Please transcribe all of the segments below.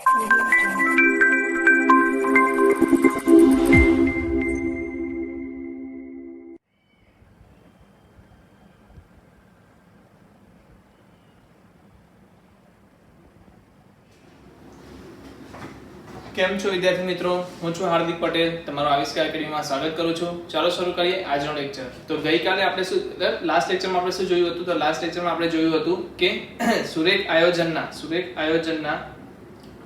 કેમ છો વિદ્યાર્થી મિત્રો, હું છું હાર્દિક પટેલ, તમારો આવિષ્કાર એકેડમીમાં સ્વાગત કરું છું. ચાલો શરૂ કરીએ આજનો લેક્ચર. તો ગઈકાલે આપણે લાસ્ટ લેક્ચરમાં આપણે શું જોયું હતું? તો લાસ્ટ લેક્ચરમાં આપણે જોયું હતું કે સુરેખ આયોજનના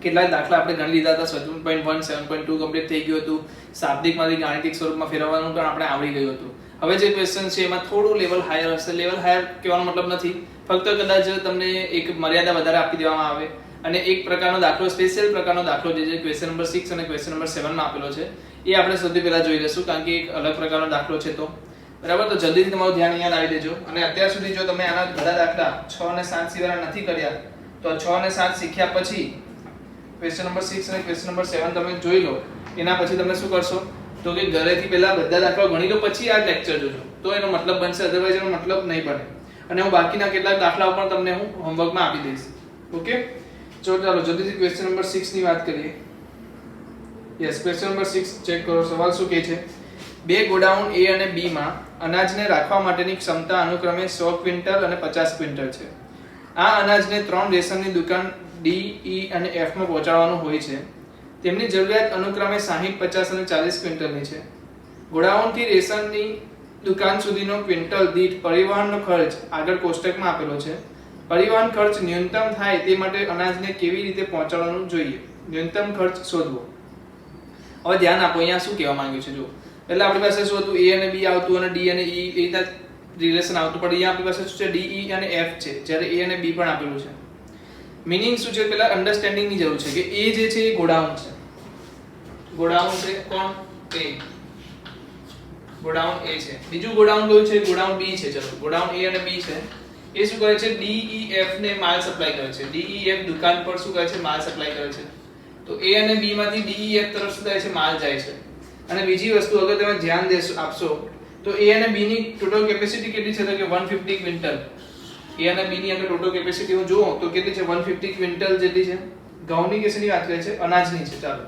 કેટલાક દાખલા આપણે ગણી લીધા હતા. 7.1 7.2 કમ્પ્લીટ થઈ ગયું હતું. શાબ્દિકમાંથી ગાણિતિક સ્વરૂપમાં ફેરવવાનું પણ આપણે આવડી ગયું હતું. હવે જે ક્વેશ્ચન છે એમાં થોડું લેવલ હાયર હશે. લેવલ હાયર કહેવાનો મતલબ નથી, ફક્ત કદાચ તમને એક મર્યાદા વધારે આપી દેવામાં આવે અને એક પ્રકારનો દાખલો, સ્પેશિયલ પ્રકારનો દાખલો જે ક્વેશ્ચન નંબર 6 અને ક્વેશ્ચન નંબર 7 માં આપેલો છે એ આપણે સૌથી પહેલા જોઈ લઈશું, કારણ કે એક અલગ પ્રકારનો દાખલો છે. તો બરાબર, તો જલ્દીથી તમારું ધ્યાન અહીંયા લાવી દેજો. અને અત્યાર સુધી જો તમે આના બધા દાખલા 6 અને 7 સિવાયના નથી કર્યા તો 6 અને 7 શીખ્યા પછી ક્વેશ્ચન નંબર 6 અને ક્વેશ્ચન નંબર 7 તમે જોઈ લો. એના પછી તમે શું કરશો તો કે ઘરેથી પહેલા બધા દાખલાઓ ગણી લો, પછી આ લેક્ચર જોજો તો એનો મતલબ બનશે, અધરવાઇઝ એનો મતલબ નહીં બને. અને હું બાકીના કેટલાક દાખલાઓ પણ તમને હું હોમવર્કમાં આપી દઈશ. ઓકે, ચાલો જલ્દીથી ક્વેશ્ચન નંબર 6 ની વાત કરીએ. યસ, ક્વેશ્ચન નંબર 6 ચેક કરો. સવાલ શું કહે છે? બે ગોડાઉન A અને B માં અનાજને રાખવા માટેની ક્ષમતા અનુક્રમે 100 ક્વિન્ટલ અને 50 ક્વિન્ટલ છે. આ અનાજને 3 રેશનની દુકાન D, E અને F માં પહોંચાડવાનું હોય છે. તેમની જરૂરિયાત અનુક્રમે 60, 50 અને 40 ક્વિન્ટલની છે. ગોડાઉનથી રેશનની દુકાન સુધીનો ક્વિન્ટલ દીઠ પરિવહનનો ખર્ચ આગળ કોષ્ટકમાં આપેલો છે. પરિવહન ખર્ચ ન્યૂનતમ થાય તે માટે અનાજને કેવી રીતે પહોંચાડવાનું જોઈએ? ન્યૂનતમ ખર્ચ શોધવો. હવે ધ્યાન આપો, અહીંયા શું કહેવા માંગ્યું છે? જો પહેલા આપણી પાસે શું હતું? A અને B આવતું અને D અને E એ રીતે રિલેશન આવતું, પણ અહીંયા આપણી પાસે શું છે? D, E અને F છે, જ્યારે A અને B પણ આપેલું છે. મીનિંગ શું છે? પહેલા અન્ડરસ્ટેન્ડિંગ ની જરૂર છે કે A જે છે એ ગોડાઉન છે. ગોડાઉન છે કોણ? A. ગોડાઉન A છે. બીજું ગોડાઉન કયું છે? ગોડાઉન B છે. ચલો, ગોડાઉન A અને B છે. એ શું કરે છે? D, E, F ને માલ સપ્લાય કરે છે. D, E, F દુકાન પર શું કરે છે? માલ સપ્લાય કરે છે. તો A અને B માંથી D, E, F તરફ શું થાય છે? માલ જાય છે. અને બીજી વસ્તુ અગર તમે ધ્યાન આપશો તો A અને B ની ટોટલ કેપેસિટી કેટલી છે? તો કે 150 ક્વિન્ટલ. A અને B ની અગર ટોટલ કેપેસિટી હું જોઉં તો કેટલી છે? 150 ક્વિન્ટલ જેટલી છે. ઘઉંની કેસની વાત કરે છે? અનાજની છે. ચાલો,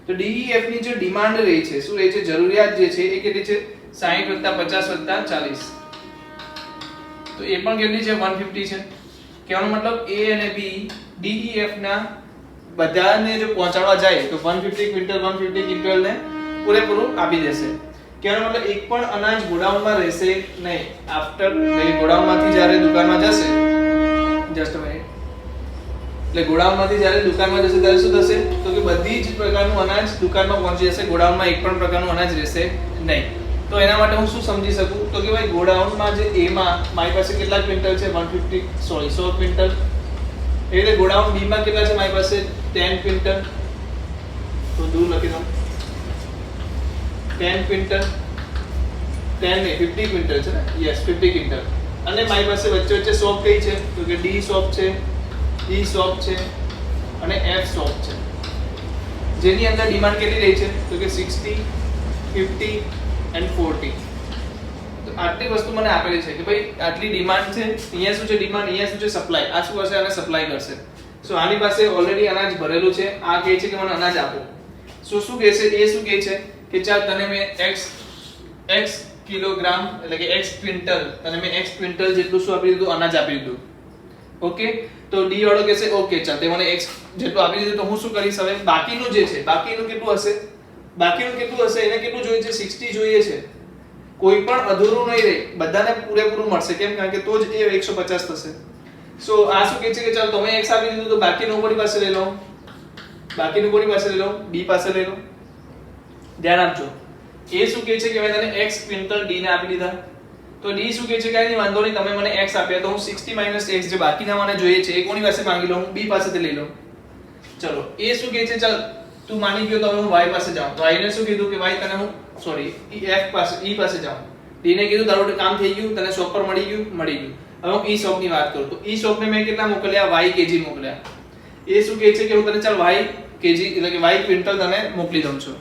તો D, E, F ની જે ડિમાન્ડ રહી છે, શું રહી છે? જરૂરિયાત જે છે એ કેટલી છે? 60 + 50 + 40. તો એ પણ કેટલી છે? 150 છે. કહેવાનો મતલબ A અને B D, E, F ના બધાને જો પહોંચાડવા જાય તો 150 ક્વિન્ટલ ને પૂરેપૂરું આપી દેશે. કહેવાનો મતલબ એક પણ અનાજ ગોડાઉનમાં રહેશે નહીં. આફ્ટર ગોડાઉનમાંથી જ્યારે દુકાનમાં જશે, જસ્ટ અ મિનિટ, એટલે ગોડાઉનમાંથી જ્યારે દુકાનમાં જશે ત્યારે શું થશે? તો કે બધી જ પ્રકારનું અનાજ દુકાનમાં પહોંચી જશે. ગોડાઉનમાં એક પણ પ્રકારનું અનાજ રહેશે નહીં. તો એના માટે હું શું સમજી શકું? તો કે ભાઈ ગોડાઉનમાં જે A માં મારી પાસે કેટલા ક્વિન્ટલ છે? 100 ક્વિન્ટલ. એ રીતે ગોડાઉન B માં કેટલા છે? મારી પાસે 10 ક્વિન્ટલ. તો દૂર લખી દઉં 10 ક્વિન્ટલ. 10 નહીં, 50 ક્વિન્ટલ છે ને? Yes, 50 quintal. અને મારી પાસે વચ્ચે શોપ કઈ છે? તો કે D શોપ છે, E શોપ છે અને F શોપ છે. જેની અંદર ડિમાન્ડ કેટલી રહી છે? તો કે 60, 50 and 40. તો આટલી વસ્તુ મને આપેલી છે કે ભાઈ આટલી ડિમાન્ડ છે. અહીંયા શું છે? ડિમાન્ડ. અહીંયા શું છે? સપ્લાય. આ શું હશે? આને સપ્લાય કરશે. સો આની પાસે ઓલરેડી અનાજ ભરેલું છે. આ કહે છે કે મને અનાજ આપો. શું કહે છે? એ શું કહે છે કે ચાલ તને મેં x કિલોગ્રામ એટલે કે x ક્વિન્ટલ, તને મેં x ક્વિન્ટલ જેટલું શું આપી દીધું? અનાજ આપી દીધું. ઓકે, તો D વાળો કહેશે ઓકે ચાલ તે મને x જેટલું આપી દીધું, તો હું શું કરીશ હવે? બાકીનું જે છે, બાકીનું કેટલું હશે? એને કેટલું જોઈએ છે? 60 જોઈએ છે. કોઈ પણ અધૂરું નહીં રહે, બધાને પૂરેપૂરું મળશે. કેમ? કારણ કે તો જ એ 150 થશે. સો આ શું કહે છે કે ચાલ તમે x આપી દીધું તો બાકીનું કોની પાસે લઈ લો? B પાસે લઈ લો. ધ્યાન આપજો. એ શું કહે છે કે મેં તને x ક્વિન્ટલ D ને આપી દીધા. તો D શું કહે છે કે નહીં વાંધો નહીં, તમે મને x આપ્યા તો હું 60 - x જે બાકીના મને જોઈએ છે એ કોની પાસે માંગી લઉં? હું B પાસેથી લઈ લઉં. ચલો, એ શું કહે છે? ચાલ તું માની ગયો તો હવે હું y પાસે જાઉં. તો y ને શું કીધું કે y તને હું F પાસે, E પાસે જાઉં. D ને કીધું તારું કામ થઈ ગયું, તને શોપ પર મળી ગયું. હવે હું E શોપ ની વાત કરું તો E શોપ ને મેં કેટલા મોકલ્યા? y kg મોકલ્યા. એ શું કહે છે કે હું તને ચાલ y kg એટલે કે y ક્વિન્ટલ તને મોકલી દઉં છું.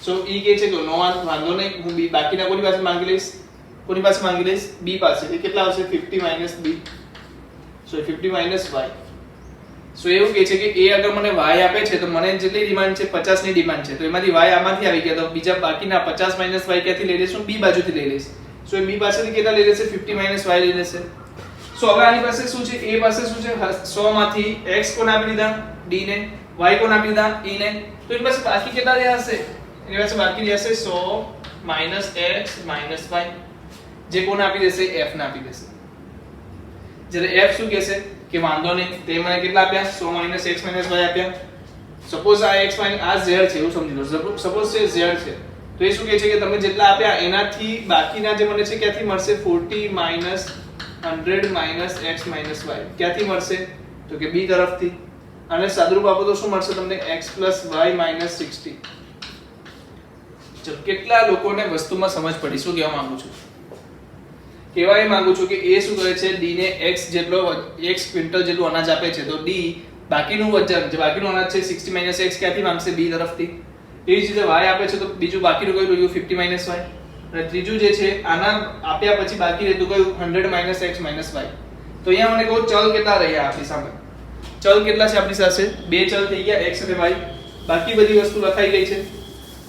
સો E કહે છે કે નો વાંધો નહીં, હું B બાકીના કોની પાસે માંગી લઈશ? B પાસે. એ કેટલા આવશે? 50 - B. સો 50 - y. સો એવું કહે છે કે એ અગર મને y આપે છે તો મને જેટલી ડિમાન્ડ છે 50 ની ડિમાન્ડ છે, તો એમાંથી y આમાંથી આવી ગયા, તો બીજા બાકીના 50 y ક્યાંથી લઈ લઈશું? b બાજુથી લઈ લઈશ. સો એ b પાસેથી કેટલા લઈ લેશે? 50 y લઈ લેશે. સો હવે આની પાસે શું છે? a પાસે શું છે? 100 માંથી x કોને આપી દીધા? d ને. y કોને આપી દીધા? e ને. તો એની પાસે બાકી કેટલા રહ્યા હશે? એની પાસે બાકી રહ્યા હશે 100 x y, જે કોને આપી દેશે? f ને આપી દેશે. જ્યારે f શું કહેશે કે વાંધો નહીં, તે મને કેટલા આપ્યા? 100 x y આપ્યા. સપોઝ આ x આ z છે એવું સમજી લો. સપોઝ છે z છે, તો એ શું કહે છે કે તમે જેટલા આપ્યા એનાથી બાકીના જે મને છે ક્યાંથી મળશે? 40 100 x y. ક્યાંથી મળશે? તો કે b તરફથી. અને સાદુરૂપ આપો તો શું મળશે તમને? x y 60. ચલો, કેટલા લોકોને વસ્તુમાં સમજ પડી? શું કહેવા માંગુ છું? કહેવા એ માંગુ છું કે એ શું કરે છે? d ને x જેટલો x ક્વિન્ટલ જેટલું અનાજ આપે છે, તો d બાકીનું વજન જે બાકીનું અનાજ છે 60 x ક્યાંથી માંગશે? b તરફથી. એ જ રીતે y આપે છે તો બીજું બાકીનું કયું રહ્યું? 50 y. અને ત્રીજું જે છે આના આપ્યા પછી બાકી રહેતું કયું? 100 x y. તો અહીંયા મને કહો ચલ કેટલા રહ્યા આપણી સામે? ચલ કેટલા છે આપણી પાસે? બે ચલ થઈ ગયા, x અને y. બાકી બધી વસ્તુ લખાઈ ગઈ છે.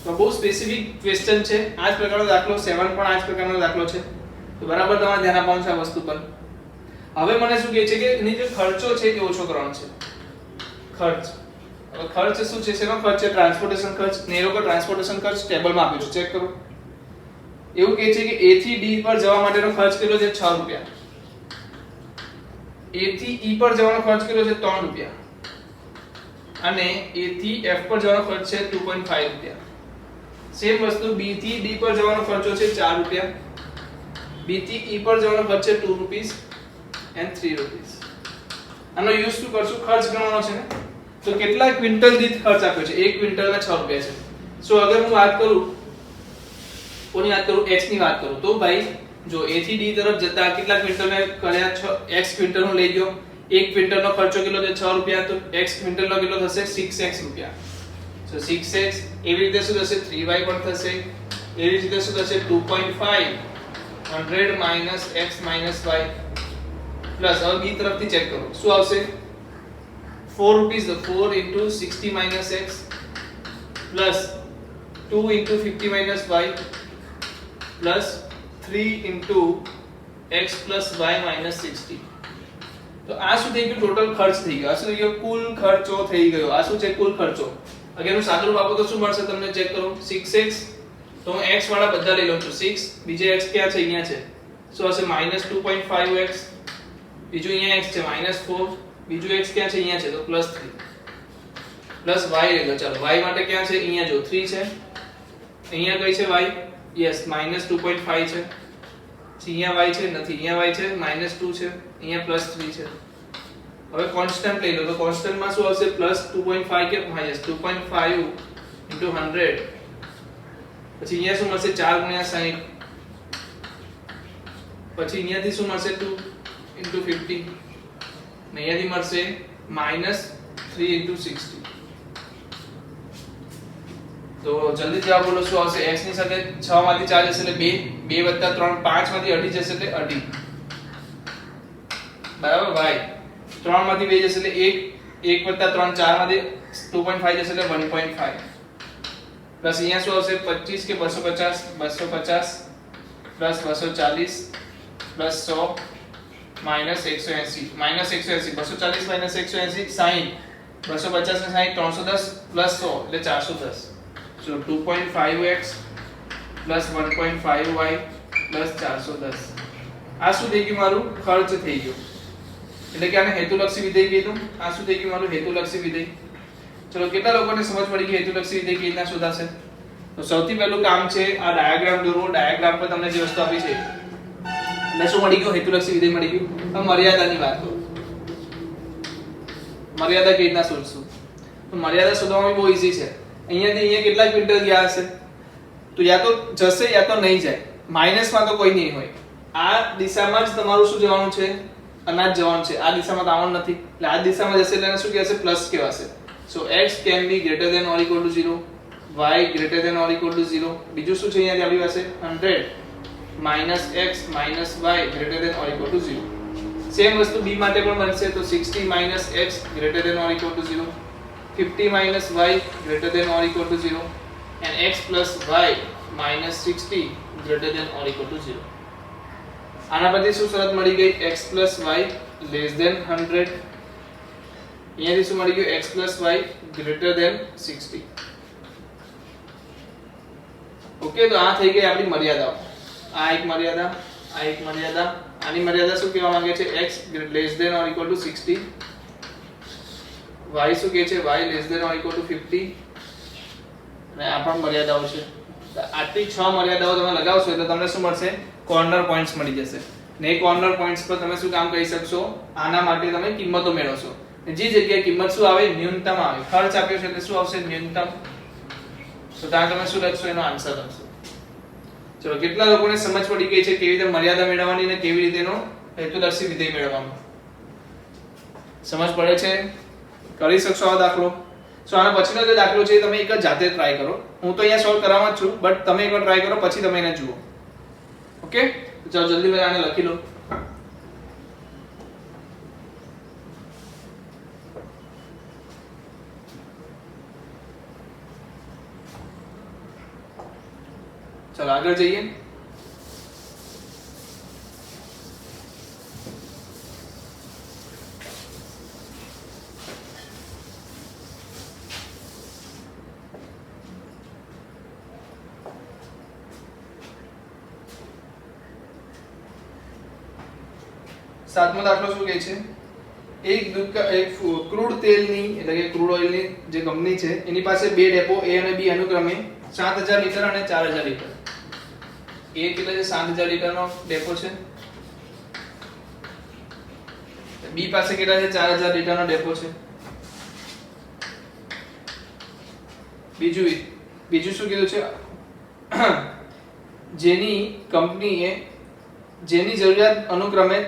તો બહુ સ્પેસિફિક ક્વેશ્ચન છે. આ જ પ્રકારનો દાખલો 7 પણ આ જ પ્રકારનો દાખલો છે. તો બરાબર તમારે ધ્યાન આપવાનું છે આ વસ્તુ પર. હવે મને શું કહે છે કે એની જે ખર્ચો છે એ ઓછો કરવાનો છે. ખર્ચ. હવે ખર્ચ શું છે? શેનો ખર્ચ છે? ટ્રાન્સપોર્ટેશન ખર્ચ. ને એ લોકો ટ્રાન્સપોર્ટેશન ખર્ચ ટેબલમાં આપ્યું છે, ચેક કરો. એવું કહે છે કે a થી d પર જવા માટેનો ખર્ચ કેટલો છે? 6 રૂપિયા. a થી e પર જવાનો ખર્ચ કેટલો છે? 3 રૂપિયા. અને a થી f પર જવાનો ખર્ચ છે 2.5 રૂપિયા. સેમ વસ્તુ b થી d પર જવાનો ખર્ચો છે 4 રૂપિયા. b થી e પર જવાનો ખર્ચ છે 2 રૂપીસ and 3 રૂપીસ. આનો યુઝ શું કરશું? ખર્ચ ગણવાનો છે ને. તો કેટલા ક્વિન્ટલ દીઠ ખર્ચ આપ્યો છે? 1 ક્વિન્ટલના 6 રૂપિયા છે. સો અગર હું વાત કરું, કોની વાત કરું? x ની વાત કરું, તો ભાઈ જો a થી d તરફ જતા કેટલા ક્વિન્ટલ મે કર્યા? x ક્વિન્ટલ નો લઈ ગયો. 1 ક્વિન્ટલનો ખર્ચો કેટલો છે? 6 રૂપિયા. તો x ક્વિન્ટલનો કેટલો થશે? 6x રૂપિયા. સો 6x. એવી રીતે શું થશે? 3y પણ થશે. એવી રીતે શું થશે? 2.5 100 x y પ્લસ હવે b તરફથી ચેક કરો શું આવશે? 4 રૂપીસ. તો 4 into 60 x plus 2 into 50 y plus 3 into x plus y minus 60. તો આ શું થઈ ગયું? ટોટલ ખર્ચ થઈ ગયો. આ શું થઈ ગયો? કુલ ખર્ચો થઈ ગયો. આ શું છે? કુલ ખર્ચો. અગર હું સાદુરૂપ આપું તો શું મળશે તમને? ચેક કરો. 6x. તો હું x વાળા બધા લઈ લઉં છું. 6 બીજે x ક્યાં છે? અહીંયા છે. શું હશે? -2.5x. બીજું અહીંયા x છે -4. બીજું x ક્યાં છે? અહીંયા છે, તો +3 પ્લસ y લઈ લો. ચાલો y માટે ક્યાં છે? અહીંયા જો 3 છે. અહીંયા કઈ છે y? યસ -2.5 છે. અહીંયા y છે નથી. અહીંયા y છે -2 છે. અહીંયા +3 છે. હવે કોન્સ્ટન્ટ લઈ લો. તો કોન્સ્ટન્ટ માં શું આવશે? +2.5 કે યસ 2.5 into 100. પછી અહીંયા શું મળશે? 4 ગુણ્યા 60. પછી અહીંયાથી શું મળશે? 2 into 50. ને અહીંયાથી મળશે -3 into 60. તો જલ્દી જવાબ બોલો શું આવશે? x ની સાથે 6 માંથી 4 જશે એટલે 2, 2 + 3 5 માંથી 2.5 જશે એટલે 2.5 બરાબર. y 3 માંથી 2 જશે એટલે 1, 1 + 3 4 માંથી 2.5 જશે એટલે 1.5 પ્લસ અહીંયા શું આવશે? 25 કે 250 250 પ્લસ 240 પ્લસ 100 માઈનસ 180 240 માઈનસ 180 60 250 ને 60 310 પ્લસ 100 એટલે 410. So 2.5x plus 1.5y plus 410. આ શું થઈ ગયું? મારું ખર્ચ થઈ ગયું. એટલે કે આને હેતુલક્ષી વિધેય કીધું. આ શું થઈ ગયું? મારું હેતુલક્ષી વિધેય. ચલો કેટલા લોકોને સમજ પડી ગઈ હેતુલક્ષી વિધેય કેવી રીતના શોધાશે? તો સૌથી પહેલું કામ છે આ ડાયાગ્રામ દોરવો. ડાયાગ્રામ પર તમને જે વસ્તુ આપી છે એટલે શું મળી ગયું? હેતુલક્ષી વિધેય મળી ગયું. હવે મર્યાદાની વાત કરો. મર્યાદા કેવી રીતના શોધશું? તો મર્યાદા શોધવામાં બહુ ઈઝી છે. અહીંયાથી અહીંયા કેટલા ક્વિન્ટલ ગયા હશે? તો યા તો જશે યા તો નહીં જાય. માઈનસમાં તો કોઈ નહીં હોય. આ દિશામાં જ તમારું શું જવાનું છે? અનાજ જવાનું છે. આ દિશામાં તો આવવાનું નથી. એટલે આ દિશામાં જશે એટલે શું કહેવાશે? પ્લસ કહેવાશે. સો x can be greater than or equal to 0, y greater than or equal to 0. બીજું શું છે અહીંયાથી આપણી પાસે? 100 - x - y greater than or equal to 0. Same વસ્તુ b માટે પણ બનશે તો 60 minus x greater than or equal to 0, 50 minus y greater than or equal to 0 and x plus y minus 60 greater than or equal to 0. આના પરથી શું શરત મળી ગઈ? x plus y less than 100. અહીંયાથી શું મળી ગયું? x plus y greater than 60. Okay, તો આ થઈ ગઈ આપણી મર્યાદાઓ. આ એક મર્યાદા, આ એક મર્યાદા. આની મર્યાદા શું કહેવા માંગે છે? x less than or equal to 60. y શું કહે છે? y less than or equal to 50. અને આ પણ મર્યાદાઓ છે. આટલી 6 મર્યાદાઓ તમે લગાવશો એટલે તમને શું મળશે? કોર્નર પોઈન્ટ્સ મળી જશે. ને એ કોર્નર પોઈન્ટ્સ પર તમે શું કામ કરી શકશો? આના માટે તમે કિંમતો મેળવશો. જે જગ્યાએ કિંમત શું આવે? ન્યૂનતમ આવે. ખર્ચ આપ્યો છે એટલે શું આવશે? ન્યૂનતમ. તો ત્યાં તમે શું લખશો? એનો આન્સર લખશો. ચલો, કેટલા લોકોને સમજ પડી ગઈ છે કેવી રીતે મર્યાદા મેળવવાની ને કેવી રીતે એનો હેતુલક્ષી વિધેય મેળવવાનો? સમજ પડે છે? કરી શકશો આ દાખલો? સો આના પછીનો જે દાખલો છે તમે એક જ જાતે ટ્રાય કરો. હું તો અહીંયા સોલ્વ કરવામાં જ છું, બટ તમે એકવાર ટ્રાય કરો પછી તમે એને જુઓ. ઓકે, ચાલો જલ્દી આને લખી લો. चलो આગળ જઈએ. સાતમો દાખલો શું કહે છે? એક ક્રૂડ તેલની એટલે કે ક્રૂડ ઓઇલની જે કંપની છે એની પાસે બે ડેપો A અને B અનુક્રમે 7000 લીટર અને 4000 લીટર. A કેટલા છે? 7000 લીટરનો ડેપો છે. B પાસે કેટલા છે? 4000 લીટરનો ડેપો છે. બીજું શું કીધું છે? જેની કંપનીએ જેની જરૂરિયાત અનુક્રમે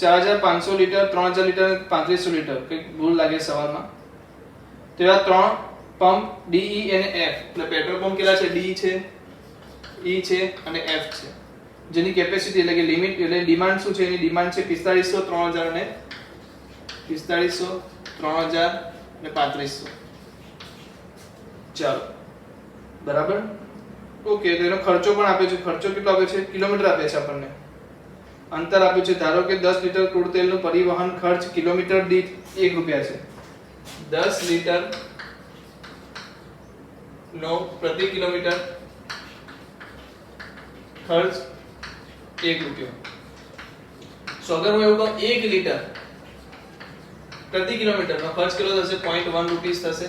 4500 લીટર, 3000 લીટર અને 3500 લીટર, કંઈક ભૂલ લાગે સવાલમાં. તેવા ત્રણ પંપ D, E અને F, એટલે પેટ્રોલ પંપ કેટલા છે? D છે, E છે અને F છે. જેની કેપેસિટી એટલે કે લિમિટ એટલે ડિમાન્ડ શું છે? એની ડિમાન્ડ છે 4500, 3000 અને 4500, 3000 અને 3500. ચાલો, બરાબર. ઓકે, તો એનો ખર્ચો પણ આપ્યો છે. ખર્ચો કેટલો આપ્યો છે? કિલોમીટર આપ્યો છે આપણને. અંતર આપ્યું છે. ધારો કે 10 લીટર ક્રૂડ તેલનું પરિવહન ખર્ચ કિલોમીટર દીઠ 1 રૂપિયા છે. 10 લીટર નો પ્રતિ કિલોમીટર ખર્ચ 1 રૂપિયો. સો અગર હું એવું કહું 1 લીટર પ્રતિ કિલોમીટર નો ખર્ચ કેટલો થશે? 0.1 રૂપીસ થશે.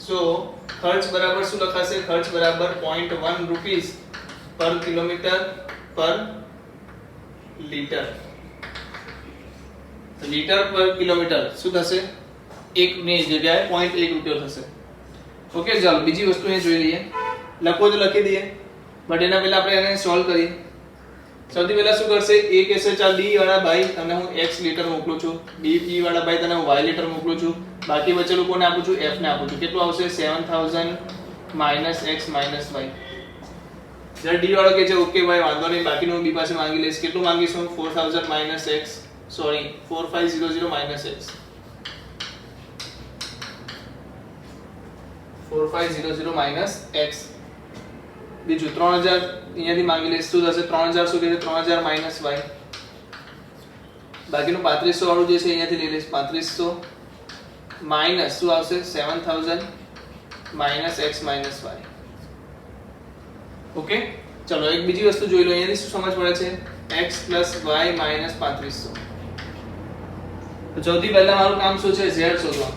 સો ખર્ચ બરાબર શું લખાશે? ખર્ચ બરાબર 0.1 રૂપીસ પર કિલોમીટર પર લીટર. લીટર પર કિલોમીટર શું થશે? 1 ની જગ્યાએ 0.1 રૂપિયો થશે. ઓકે, ચાલો બીજી વસ્તુ અહીં જોઈ લઈએ. લખો તો લખી દઈએ, બટ એના પહેલા આપણે એને સોલ્વ કરીએ. સૌથી પહેલા શું કરશે? A કહેશે ચાલ D વાળા ભાઈ તને હું x લીટર મોકલું છું, B વાળા ભાઈ તને હું y લીટર મોકલું છું, બાકી બચેલું કોને આપું છું? F ને આપું છું. કેટલું આવશે? 7000 minus x minus y. જ્યારે D વાળો કહે છે ઓકે ભાઈ વાંધો નહીં, બાકીનું હું B પાસે માંગી લઈશ. કેટલું માંગીશું? 4000 minus x, sorry 4500 minus x, 4500 minus x. બીજું 3000 અહીંયાથી માંગી લઈશ. શું થશે? 3000 શું કહે છે? 3000 minus y. બાકીનું 3500 વાળું જે છે અહીંયાથી લઈ લઈશ. 3500 minus શું આવશે? 7000 minus x minus y. Okay, ચલો એક બીજી વસ્તુ જોઈ લો. અહીંયાથી શું સમજ પડે છે? x plus y minus 3500. તો સૌથી પહેલા મારું કામ શું છે? z શોધવાનું,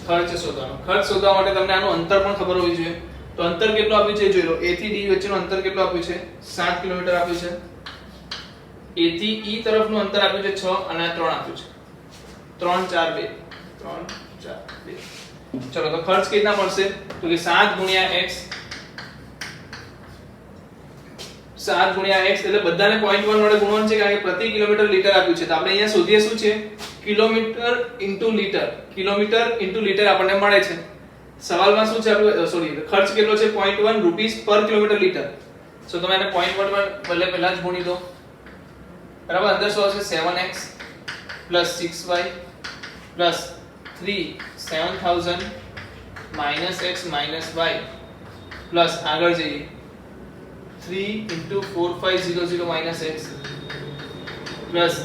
ખર્ચ શોધવાનો. ખર્ચ શોધવા માટે તમને આનું અંતર પણ ખબર હોવી જોઈએ. તો અંતર કેટલું આપ્યું છે જોઈ લો. A થી D વચ્ચેનું અંતર કેટલું આપ્યું છે? 7 કિલોમીટર આપ્યું છે. A થી E તરફનું અંતર આપ્યું છે 6 અને આ 3 આપ્યું છે. 3 4 2 3 4 2. ચલો તો ખર્ચ કેટલા મળશે? તો કે 7 ગુણ્યા x, 7 ગુણ્યા x એટલે બધાને 0.1 વડે ગુણવાનું છે કારણ કે પ્રતિ કિલોમીટર લીટર આપ્યું છે. તો આપણે અહીંયા શોધીએ શું છે? Kilometre into litre. Kilometre into litre આપણને મળે છે. સવાલમાં શું છે આપણું? સોરી, ખર્ચ કેટલો છે? 0.1 રૂપીસ પર કિલોમીટર લીટર. સો તમે એને 0.1 બદલે પહેલા જ ગુણી દો. બરાબર, અંદર શું આવશે? 7x plus 6y plus 3 7000 minus x minus y plus आगे जाइए 3 into 4500 minus x plus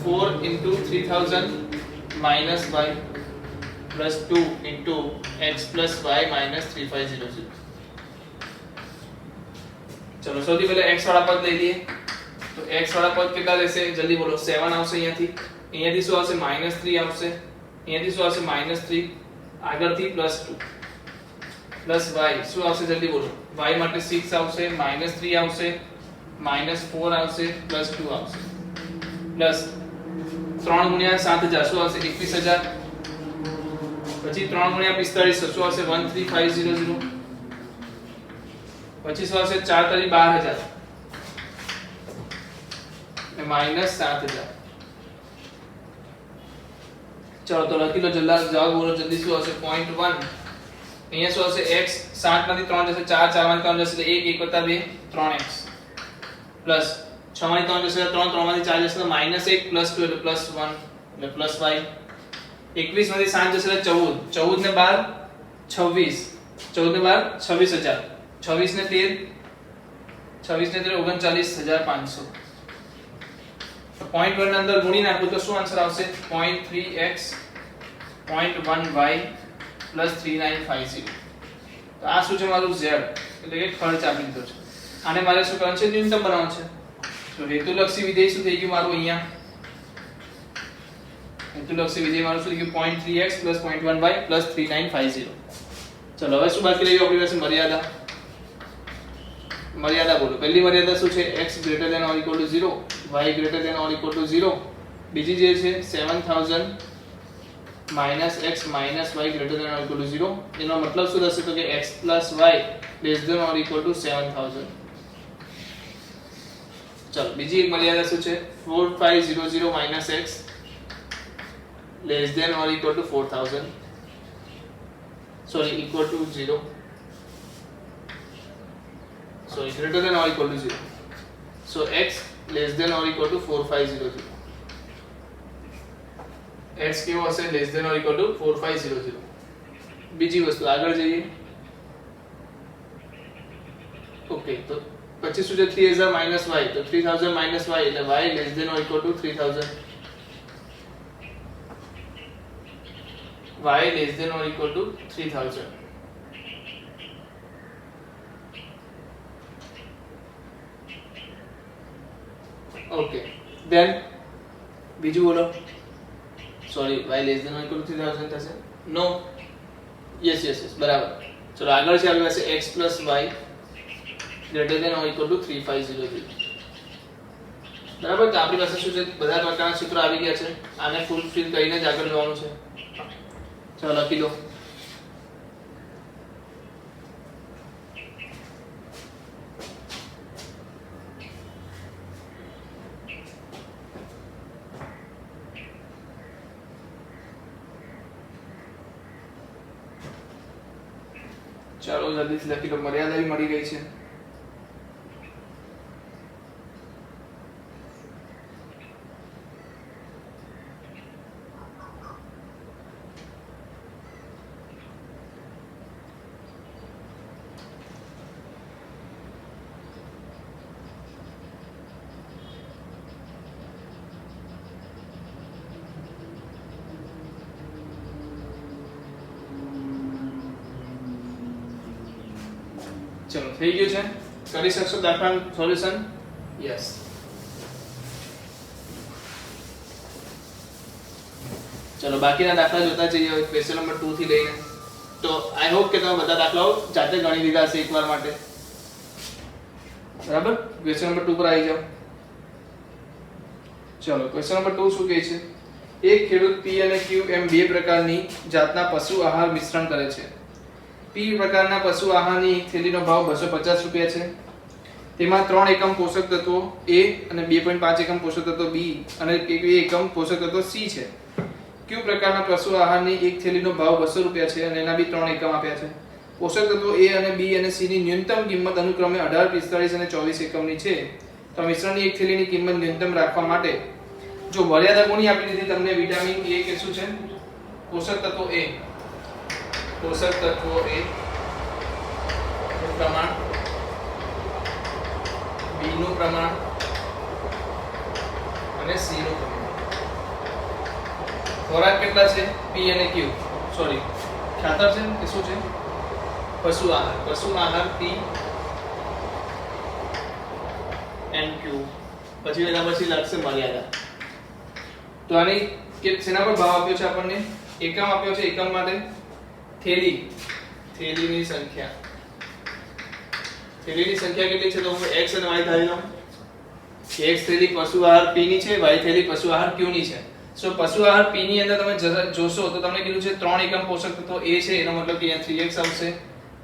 4 into 3000 minus y plus 2 into x plus y minus 3500. चलो સૌથી પહેલા x વાળા પદ લઈ લઈએ તો x વાળા પદ કેટલા રહેશે જલ્દી બોલો 7 આવશે અહીંયાથી શું આવશે -3 આવશે અહીંયાથી શું આવશે -3 આગળથી +2 प्लस y શું આવશે જલ્દી બોલો y માટે 6 આવશે -3 આવશે -4 આવશે +2 આવશે પ્લસ 3 ગુણ્યા 7000 શું આવશે 21000 પછી 3 ગુણ્યા 45 શું આવશે 13500 પછી શું આવશે 4 તરી 12000 ને -7000 ચલો તો લખી લો જલ્દી જવાબ બોલો જલ્દી શું આવશે 0.1 અહીંયા શું આવશે x 7 માંથી 3 જશે 4 4 માંથી 3 જશે એટલે 1 1 + 2 3x પ્લસ 6 માંથી 3 જશે 3 3 માંથી 4 જશે તો -1 + 2 એટલે +1 એટલે પ્લસ y 21 માંથી 7 જશે એટલે 14 14 ને 12 26 14 ને 12 26000 26 ને 13 39500 પોઈન્ટ 1 ની અંદર ગુણી નાખો તો શું આન્સર આવશે 0.3x 0.1y प्लस 3950 तो आ શું છે મારું z એટલે કે ખર્ચ આપી દીધો છે આને મારે શું કરવાનું છે ન્યૂનતમ બનાવવાનું છે તો હેતુલક્ષી વિધેય શું થઈ ગયું મારું અહીંયા હેતુલક્ષી વિધેય મારું શું થઈ ગયું 0.3x 0.1y 3950 ચલો હવે શું બાકી રહ્યું આપણી પાસે મર્યાદા બોલો પહેલી મર્યાદા શું છે x > or = 0 y > or = 0 બીજી જે છે 7000 minus x minus y greater than or equal to 0 એનો મતલબ શું થશે તો કે x plus y less than or equal to 7000 ચલો બીજી એક મર્યાદા શું છે 4500 minus x less than or equal to 4000 sorry equal to 0 sorry greater than or equal to 0 so x less than or equal to 4500 x કેવો હશે less than or equal to 4500 બીજી વસ્તુ આગળ જઈએ ઓકે તો પછી શું છે 3000 માઈનસ y તો 3000 માઈનસ y એટલે y less than or equal to 3000 y less than or equal to 3000 okay then બીજું બોલો sorry y less than or equal to 3000 થશે नो यस બરાબર ચલો આગળ છે આપણી પાસે x plus y greater than or equal to 3500 બરાબર તો આપણી પાસે શું છે બધા પ્રકારના સૂત્રો આવી ગયા છે આને ફૂલફિલ કરીને જ આગળ જવાનું છે ચલો લખી લો ચાલો જલ્દીથી લખી લો મર્યાદા भी મળી ગઈ છે ચલો થઈ ગયું છે કરી શકશો દાખલાનું સોલ્યુશન યસ ચલો બાકીના દાખલા જોતા જઈએ ક્વેશ્ચન નંબર 2 થી લઈને તો આઈ હોપ કે તમે બધા દાખલાઓ જાતે ગણી લીધા હશે એકવાર માટે બરાબર ક્વેશ્ચન નંબર 2 પર આવી જાઓ ચલો ક્વેશ્ચન નંબર 2 શું કહે છે એક ખેડૂત P અને Q એમ બે પ્રકારની જાતના પશુ આહાર મિશ્રણ કરે છે P પ્રકારના પશુ આહારની એક થેલીનો ભાવ 250 રૂપિયા છે તેમાં 3 એકમ પોષક તત્વો A અને 2.5 એકમ પોષક તત્વો B અને 1 એકમ પોષક તત્વો C છે Q પ્રકારના પશુ આહારની એક થેલીનો ભાવ 200 રૂપિયા છે અને એના બી 3 એકમ આપ્યા છે પોષક તત્વો A અને B અને C ની ન્યૂનતમ કિંમત અનુક્રમે 18 45 અને 24 એકમની છે તો મિશ્રણની એક થેલીની કિંમત ન્યૂનતમ રાખવા માટે જો મર્યાદા કોની આપી દીધી તમને વિટામિન એ કે શું છે પોષક તત્વો એ નું પ્રમાણ બી નું પ્રમાણ અને સી નું પ્રમાણ ખોરાક કેટલા છે પી અને ક્યુ સોરી ખાતર છે કે શું છે પશુ આહાર પી એન્ડ ક્યુ પછી એના પછી લાગશે મર્યાદા તો આની કે શેના પર ભાવ આપ્યો છે આપણને એકમ આપ્યો છે એકમ માટે થેલીની સંખ્યા કેટલી છે તો હું x અને y ધારી લઉં x થેલી પશુ આહાર p ની છે y થેલી પશુ આહાર q ની છે સો પશુ આહાર p ની અંદર તમે જોશો તો તમને કીધું છે 3 એકમ પોષક તત્વો a છે એનો મતલબ કે અહીંયા 3x આવશે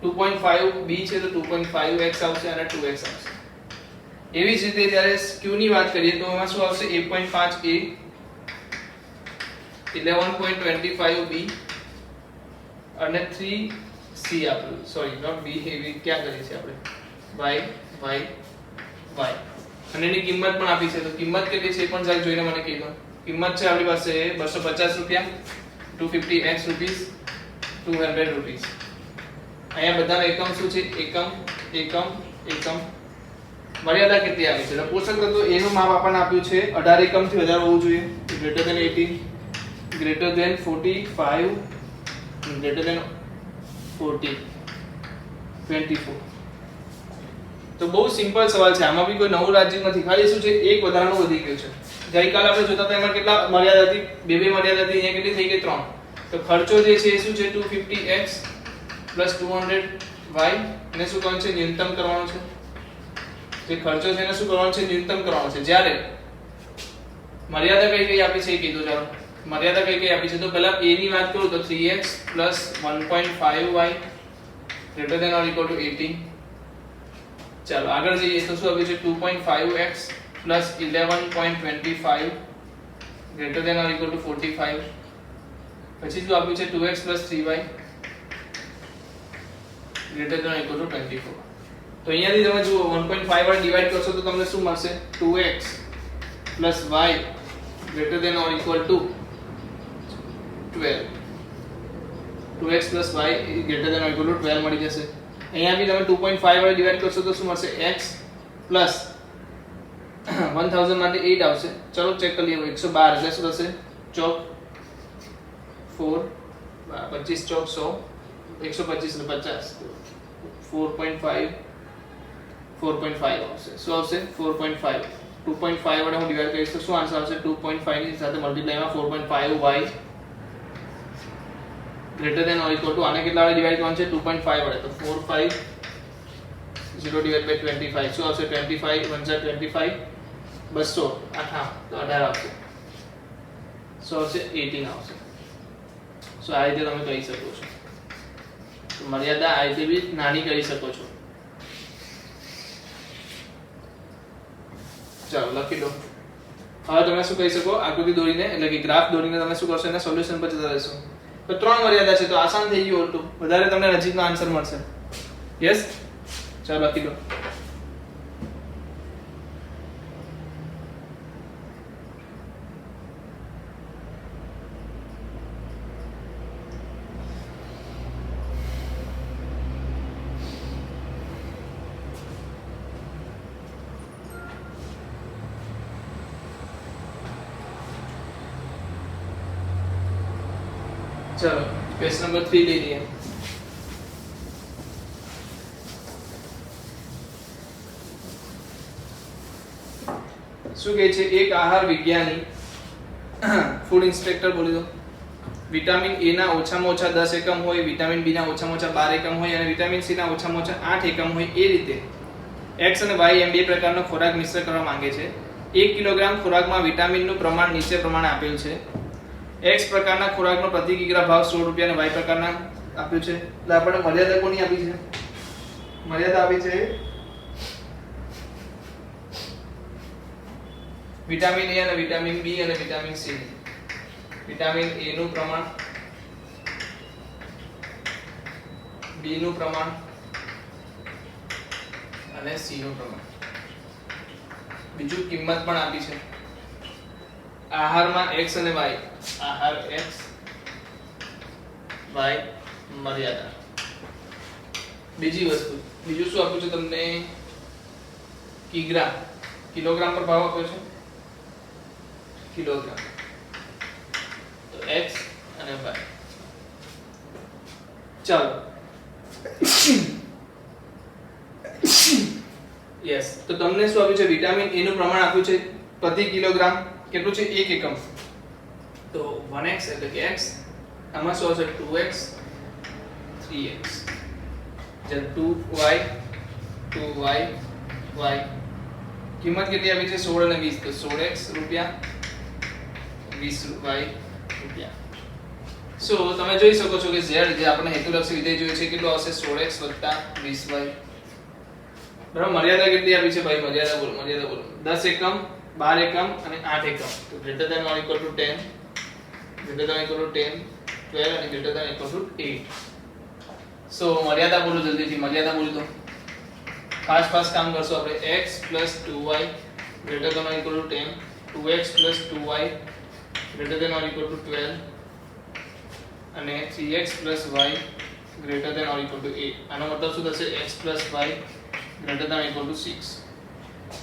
2.5 b છે તો 2.5x આવશે અને 2x આવશે એવી જ રીતે જ્યારે q ની વાત કરીએ તો એમાં શું આવશે 8.5 a 11.25 b અને 3c આપેલું સોરી નોટ b એવી ક્યાં કરી છે આપણે y અને એની કિંમત પણ આપી છે તો કિંમત કેટલી છે એ પણ જરા જોઈને મને કહી દો કિંમત છે આપણી પાસે 250 રૂપિયા 250x રૂપીસ 200 રૂપીસ અહીંયા બધાનો એકમ શું છે એકમ મર્યાદા કેટલી આવી છે તો પોષક તત્વો a નું માપ આપણને આપ્યું છે 18 એકમ થી વધારે હોવું જોઈએ greater than 18 greater than 45 greater than 40 24 તો બહુ સિમ્પલ સવાલ છે આમાં બી કોઈ નવું રાજ્ય નથી ખાલી શું છે એક વધારાનું વધી ગયું છે ગઈકાલે આપણે જોતા હતા એમાં કેટલા મર્યાદા હતી બે મર્યાદા હતી અહીંયા કેટલી થઈ ગઈ 3 તો ખર્ચો જે છે એ શું છે 250x 200y એને શું કરવાનું છે ન્યૂનતમ કરવાનું છે જે ખર્ચો છે એને શું કરવાનું છે ન્યૂનતમ કરવાનો છે જ્યારે મર્યાદા કઈ આપી છે એ કીધું ચાલો મર્યાદા કઈ આપી છે તો પહેલા a ની વાત કરું તો 3x 1.5y greater than or equal to 18 ચાલો આગળ જઈએ તો શું આપ્યું છે 2.5x 11.25 greater than or equal to 45 પછી શું આપ્યું છે 2x 3y greater than or equal to 24 તો અહીંયાથી તમે જુઓ 1.5 વડે ડિવાઇડ કરશો તો તમને શું મળશે 2x y greater than or equal to 12 2x y greater than or equal to 12 મળી જશે અહીંયા બી તમે 2.5 વડે ડિવાઇડ કરશો તો શું મળશે x 1000 માટે 8 આવશે ચલો ચેક કરી લઈએ 112 એટલે શું થશે ચોક 4 25 ચોક 100 125 એટલે 50 4.5 આવશે શું આવશે 4.5 2.5 વડે હું ડિવાઇડ કરીશ તો શું આન્સર આવશે 2.5 ની સાથે મલ્ટીપ્લાય માં 4.5y greater than or equal to આને કેટલા વડે ડિવાઇડ કરવાનું છે 2.5 વડે તો 45 0 divided by 25 શું આવશે 25 1 25 200 8 તો 18 આવશે શું આવશે 18 આવશે સો આ રીતે તમે કહી શકો છો તો મર્યાદા આ રીતે બી નાની કરી શકો છો ચાલો લખી લો હવે તમે શું કહી શકો આકૃતિ દોરીને એટલે કે ગ્રાફ દોરીને તમે શું કરશો એને સોલ્યુશન પર જતા રહેશો તો 3 મર્યાદા છે તો આસાન થઈ ગયું ઉલટું વધારે તમને નજીકનો આન્સર મળશે યસ ચાલો લખી લો चलो क्वेश्चन नंबर 3 ले लिए શું કહે છે એક આહાર વિજ્ઞાની ફૂડ ઇન્સ્પેક્ટર બોલી દો વિટામિન એ ના ઓછામાં ઓછા 10 એકમ હોય વિટામિન બી ના ઓછામાં ઓછા 12 એકમ હોય અને વિટામિન સી ના ઓછામાં ઓછા 8 એકમ હોય એ રીતે x અને y એમ બે પ્રકારનો ખોરાક મિશ્ર કરવા માંગે છે 1 કિલોગ્રામ ખોરાકમાં વિટામિનનું પ્રમાણ નીચે પ્રમાણે આપેલ છે x પ્રકારના ખોરાકનો પ્રતિ કિગ્રા ભાવ 16 રૂપિયા અને y પ્રકારના આપ્યું છે એટલે આપણે મર્યાદા કોની આપી છે મર્યાદા આપી છે વિટામિન એ અને વિટામિન બી અને વિટામિન સી વિટામિન એ નું પ્રમાણ બી નું પ્રમાણ અને સી નું પ્રમાણ બીજું કિંમત પણ આપી છે આહારમાં x અને y, આહાર x y મર્યાદા. બીજી વસ્તુ, બીજું શું આપ્યું છે તમને? કિગ્રા, કિલોગ્રામ પર ભાવ આપ્યો છે, કિલોગ્રામ. તો x અને y. ચાલો યસ, તો તમને શું આપ્યું છે? વિટામિન એ નું પ્રમાણ આપ્યું છે પ્રતિ કિલોગ્રામ. કેટલું છે? 1 એકમ. તો 1x એટલે કે x. આમાં શું આવશે? 2x 3x. જે 2y 2y y. કિંમત કેટલી આવી છે? 16 અને 20. તો 16x રૂપિયા 20y રૂપિયા. સો તમે જોઈ શકો છો કે z જે આપણે હેતુલક્ષી વિધેય જોઈએ છે કેટલું આવશે? 16x 20y. બરાબર. મર્યાદા કેટલી આપી છે ભાઈ? મર્યાદા બોલો, મર્યાદા બોલો. 10 એકમ, 12 એકમ અને 8 એકમ. તો greater than or equal to 10, greater than equal to 10, 12 અને greater than equal to 8. So મર્યાદા બોલો જલ્દીથી, મર્યાદા બોલી દો. ફાસ્ટ ફાસ્ટ કામ કરશો આપણે. x 2y greater than or equal to 10, 2x 2y greater than or equal to 12 અને 3x y greater than or equal to 8. આનો મતલબ શું થશે? x y greater than or equal to 6.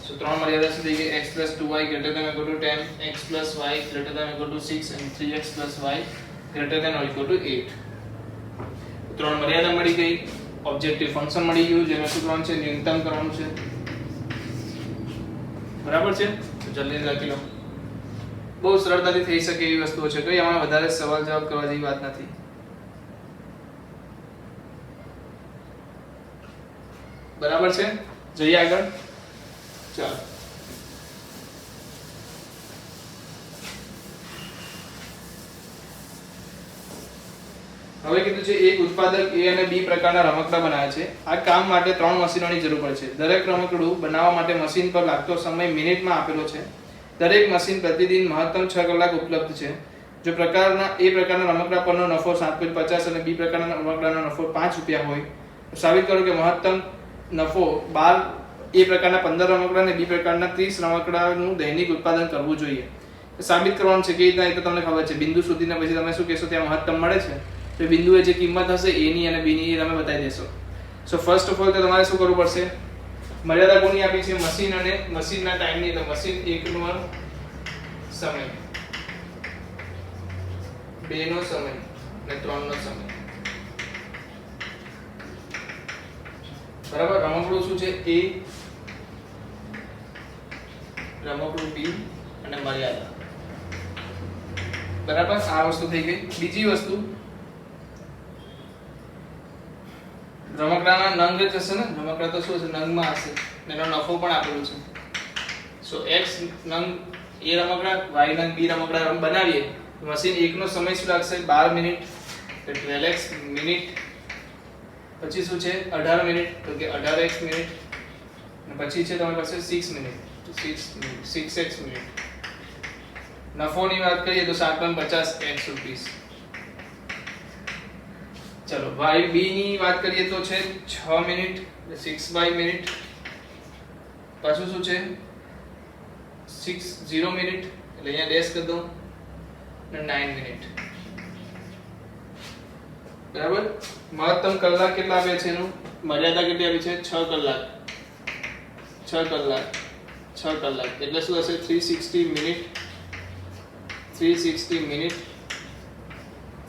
So ત્રણ મર્યાદા શું થઈ ગઈ? x 2y greater than or equal to 10, x y greater than or equal to 6 and 3x y greater than or equal to 8. ત્રણ મર્યાદા મળી ગઈ. ઓબ્જેક્ટિવ ફંક્શન મળી ગયું જેનું શું કરવાનું છે? ન્યૂનતમ કરવાનું છે. બરાબર છે? તો જલ્દી લખી લો. બહુ સરળતાથી થઈ શકે એવી વસ્તુઓ છે. કઈ આમાં વધારે સવાલ જવાબ કરવા જેવી વાત નથી. બરાબર છે? જઈએ આગળ. ચાલો હવે કીધું છે એક ઉત્પાદક A અને B પ્રકારના રમકડા બનાવે છે. આ કામ માટે 3 મશીનોની જરૂર પડે છે. દરેક રમકડું બનાવવા માટે મશીન પર લાગતો સમય મિનિટમાં આપેલો છે. દરેક મશીન પ્રતિદિન મહત્તમ 6 કલાક ઉપલબ્ધ છે. જો પ્રકારના A પ્રકારના રમકડા પરનો નફો 7.50 અને B પ્રકારના રમકડાનો નફો 5 રૂપિયા હોય તો સાબિત કરો કે મહત્તમ નફો 12 A પ્રકારના 15 રમકડા અને B પ્રકારના 30 રમકડાનું દૈનિક ઉત્પાદન કરવું જોઈએ. સાબિત કરવાનું છે કે રીતના? એ તો તમને ખબર છે. બિંદુ શોધીને પછી તમે શું કહેશો? ત્યાં મહત્તમ મળે છે. તો બિંદુએ જે કિંમત હશે A ની અને B ની એ તમે બતાવી દેશો. સો ફર્સ્ટ ઓફ ઓલ તો તમારે શું કરવું પડશે? મર્યાદા કોની આપી છે? મશીન અને મશીનના ટાઈમની. તો મશીન 1 નો સમય, 2 નો સમય અને 3 નો સમય. બરાબર. રમકડું શું છે? A, રમકડું B અને મર્યાદા. બરાબર. આ વસ્તુ થઈ ગઈ. બીજી વસ્તુ, રમકડાના નંગ જ હશે ને? રમકડા તો શું હશે? નંગમાં હશે. એનો નફો પણ આપેલું છે. સો x નંગ A રમકડા, y નંગ B રમકડા બનાવીએ. મશીન 1 નો સમય શું લાગશે? 12 મિનિટ. તો 12x મિનિટ. પછી શું છે? 18 મિનિટ. તો કે 18x મિનિટ. અને પછી છે તમારી પાસે 6 મિનિટ. તો 6 મિનિટ, 6x મિનિટ. નફોની વાત કરીએ તો 7.50 x રૂપીસ. ચલો y b ની વાત કરીએ તો છે 6 મિનિટ, 6 મિનિટ. પાછું શું છે? 60 મિનિટ એટલે અહીંયા ડેશ કરી દઉં અને 9 મિનિટ. બરાબર. મહત્તમ કલાક કેટલા આપ્યા છે? એનું મર્યાદા કેટલી આવી છે? 6 કલાક. 6 કલાક 6 કલાક એટલે શું હશે? 360 મિનિટ. 360 minute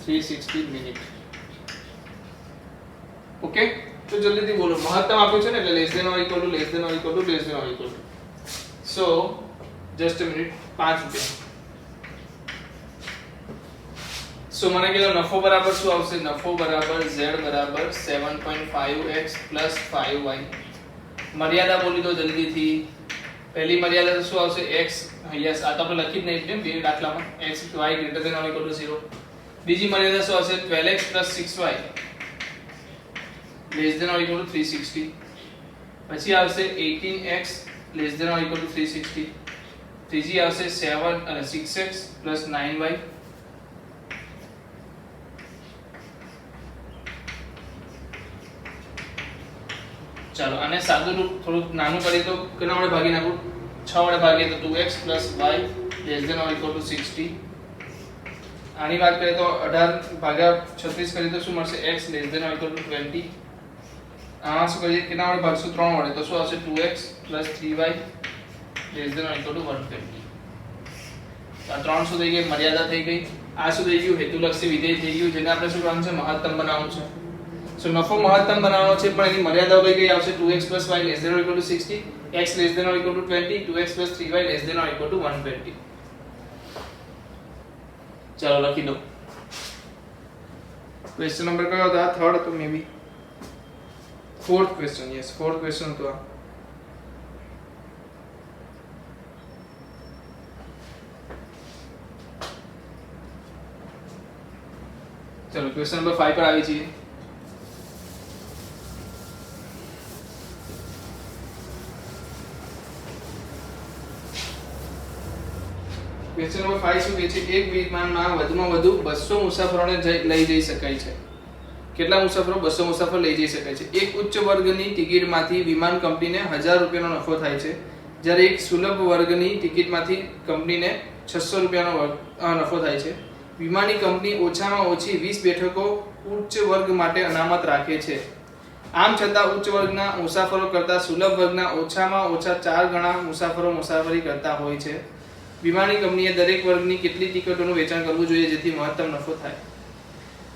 360 minute. ઓકે. તો જલ્દીથી બોલો. મહત્તમ આપ્યું છે ને એટલે less than or equal to less than or equal to less than or equal to. So just a minute. 5 રૂપિયા. સો મને કહેલો નફો બરાબર શું આવશે? નફો બરાબર z બરાબર 7.5x 5y. મર્યાદા બોલી દો જલ્દીથી. પહેલી મર્યાદા તો શું આવશે? x. યસ, આ તો આપણે લખી જ નહીં છે બે દાખલામાં. x y greater than or equal to 0. બીજી મર્યાદા શું આવશે? 12x 6y less than or equal to 360. પછી આવશે 18x less than or equal to 360. ત્રીજી આવશે 7 અને 6x 9y. ચાલો આને સાદું રૂપ થોડું નાનું કરીએ તો કેના વડે ભાગી નાખું? 6 વડે ભાગીએ તો 2x y less than or equal to 60. આની વાત કરીએ તો 18 ભાગ્યા 36 કરીએ તો શું મળશે x less than or equal to 20. આમાં શું કરીએ કેટલા વડે ભાગશું 3 વડે તો શું આવશે 2x 3y less than or equal to 120. આ 3 શું થઈ ગઈ મર્યાદા થઈ ગઈ. આ શું થઈ ગયું હેતુલક્ષી વિધેય થઈ ગયું જેને આપણે શું કરવાનું છે મહત્તમ બનાવવાનું છે. સો નફો મહત્તમ બનાવવાનો છે પણ એની મર્યાદાઓ કઈ કઈ આવશે 2x y less than or equal to 60, x less than or equal to 20, 2x 3y less than or equal to 120. ચાલો લખી દો. ક્વેશ્ચન નંબર કયો હતો? આ થર્ડ તો maybe fourth question. Yes fourth question તો આ. ચલો ક્વેશ્ચન નંબર 5 પર આવી છીએ. ક્વેશ્ચન નંબર 5 શું કહે છે? એક વિમાનમાં વધુમાં વધુ 200 મુસાફરોને લઈ જઈ શકાય છે. કેટલા મુસાફરો? 200 મુસાફર લઈ જઈ શકાય છે. એક ઉચ્ચ વર્ગની ટિકિટમાંથી વિમાન કંપનીને 1000 રૂપિયાનો નફો થાય છે, જ્યારે એક સુલભ વર્ગની ટિકિટમાંથી કંપનીને 600 રૂપિયાનો નફો થાય છે. વિમાની કંપની ઓછામાં ઓછી 20 બેઠકો ઉચ્ચ વર્ગ માટે અનામત રાખે છે. આમ છતાં ઉચ્ચ વર્ગના મુસાફરો કરતાં સુલભ વર્ગના ઓછામાં ઓછા 4 ગણા મુસાફરો મુસાફરી કરતા હોય છે. વિમાની કંપનીએ દરેક વર્ગની કેટલી ટિકિટોનું વેચાણ કરવું જોઈએ જેથી મહત્તમ નફો થાય?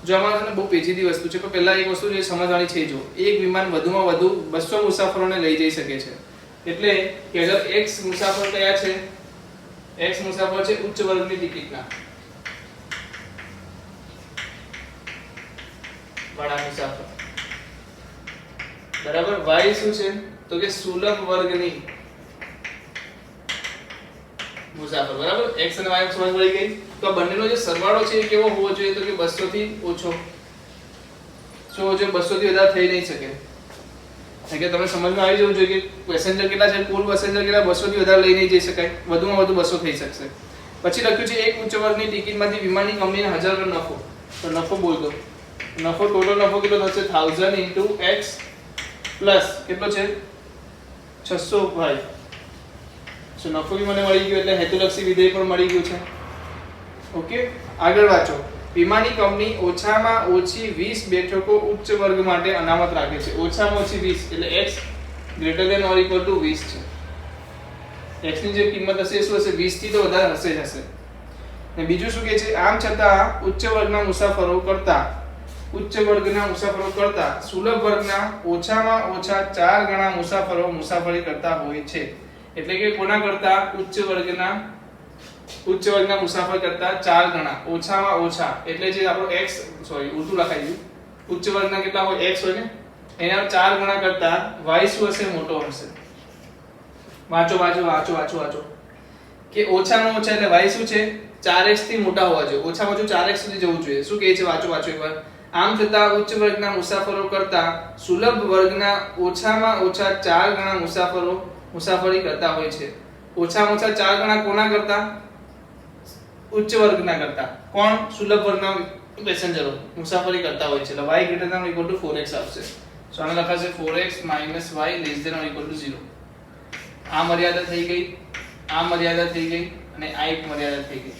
જો આમાં બહુ પેચીદી વસ્તુ છે પણ પહેલા એક વસ્તુ જે સમજવાની છે, જો એક વિમાન વધુમાં વધુ 200 મુસાફરોને લઈ જઈ શકે છે એટલે કે અગર x મુસાફર કયા છે? x મુસાફર છે ઉચ્ચ વર્ગની ટિકિટના વાળા મુસાફર, બરાબર. y શું છે તો કે સુલભ વર્ગની મુસાફર, બરાબર. x અને y સમજ પડી ગઈ. તો આ બંનેનો જે સરવાળો છે એ કેવો હોવો જોઈએ? તો કે 200 થી ઓછો. શું હોવો જોઈએ? 200 થી વધારે થઈ નહીં શકે. એટલે કે તમને સમજમાં આવી જવું જોઈએ કે પેસેન્જર કેટલા છે, કુલ પેસેન્જર કેટલા, 200 થી વધારે લઈ નહીં જઈ શકાય, વધુમાં વધુ 200 થઈ શકશે. પછી લખ્યું છે એક ઉચ્ચ વર્ગની ટિકિટમાંથી વિમાની કંપનીને 1000 નો નફો. તો નફો બોલ દો. નફો ટોટલ નફો કેટલો થશે? 1000 into x પ્લસ કેટલો છે 600 ભાઈ. સો નફો બી મને મળી ગયો એટલે હેતુલક્ષી વિધેય પણ મળી ગયું છે. ઓકે, આગળ વાંચો. વિમાની કંપની ઓછામાં ઓછી 20 બેઠકો ઉચ્ચ વર્ગ માટે અનામત રાખે છે. ઓછામાં ઓછી 20 એટલે x greater than or equal to 20 છે. x ની જે કિંમત હશે શું હશે? 20 થી તો વધારે હશે જ હશે. ને બીજું શું કહે છે? આમ છતાં ઉચ્ચ વર્ગના મુસાફરો કરતા સુલભ વર્ગના ઓછામાં ઓછા 4 ગણા મુસાફરો મુસાફરી કરતા હોય છે. એટલે કે કોના કરતા? ઉચ્ચ વર્ગના મુસાફર કરતા 4 ગણા, ઓછામાં ઓછા એટલે જે આપણો x ઉલટું લખાઈ ગયું. ઉચ્ચ વર્ગના કેટલા હોય? x હોય ને, એના 4 ગણા કરતા y શું હશે? મોટો હશે. વાંચો કે ઓછામાં ઓછા એટલે y શું છે? 4x થી મોટા હોવા જોઈએ. ઓછામાં ઓછું 4x સુધી જવું જોઈએ. શું કહે છે? વાંચો એકવાર. આમ છતાં ઉચ્ચ વર્ગના મુસાફરો કરતા સુલભ વર્ગના ઓછામાં ઓછા 4 ગણા મુસાફરો મુસાફરી કરતા હોય છે. ઓછામાં ઓછા 4 ગણા કોના કરતા? ઉચ્ચ વર્ગના કરતા. કોણ? સુલભ વર્ગના પેસેન્જરો મુસાફરી કરતા હોય છે. એટલે y greater than or equal to 4x આવશે. સો આને લખાશે 4x minus y less than or equal to 0. આ મર્યાદા થઈ ગઈ, આ મર્યાદા થઈ ગઈ અને આ એક મર્યાદા થઈ ગઈ.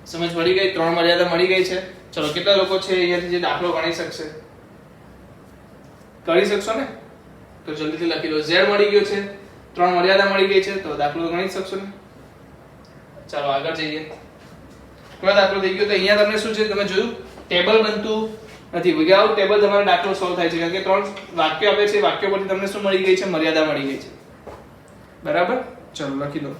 સમજ પડી ગઈ? 3 મર્યાદા મળી ગઈ છે. ચલો કેટલા લોકો છે અહીંયાથી જે દાખલો ગણી શકશે? કરી શકશો ને? તો જલ્દીથી લખી લો. z મળી ગયો છે, 3 મર્યાદા મળી ગઈ છે, તો દાખલો ગણી શકશો ને? ચાલો આગળ જઈએ. કયો દાખલો થઈ ગયો? તો અહીંયા તમને શું છે? તમે જોયું ટેબલ બનતું નથી. વિધાઉટ ટેબલ તમારો દાખલો સોલ્વ થાય છે કારણ કે 3 વાક્યો આપે છે. વાક્યો પરથી તમને શું મળી ગઈ છે? મર્યાદા મળી ગઈ છે. બરાબર. ચલો લખી દો.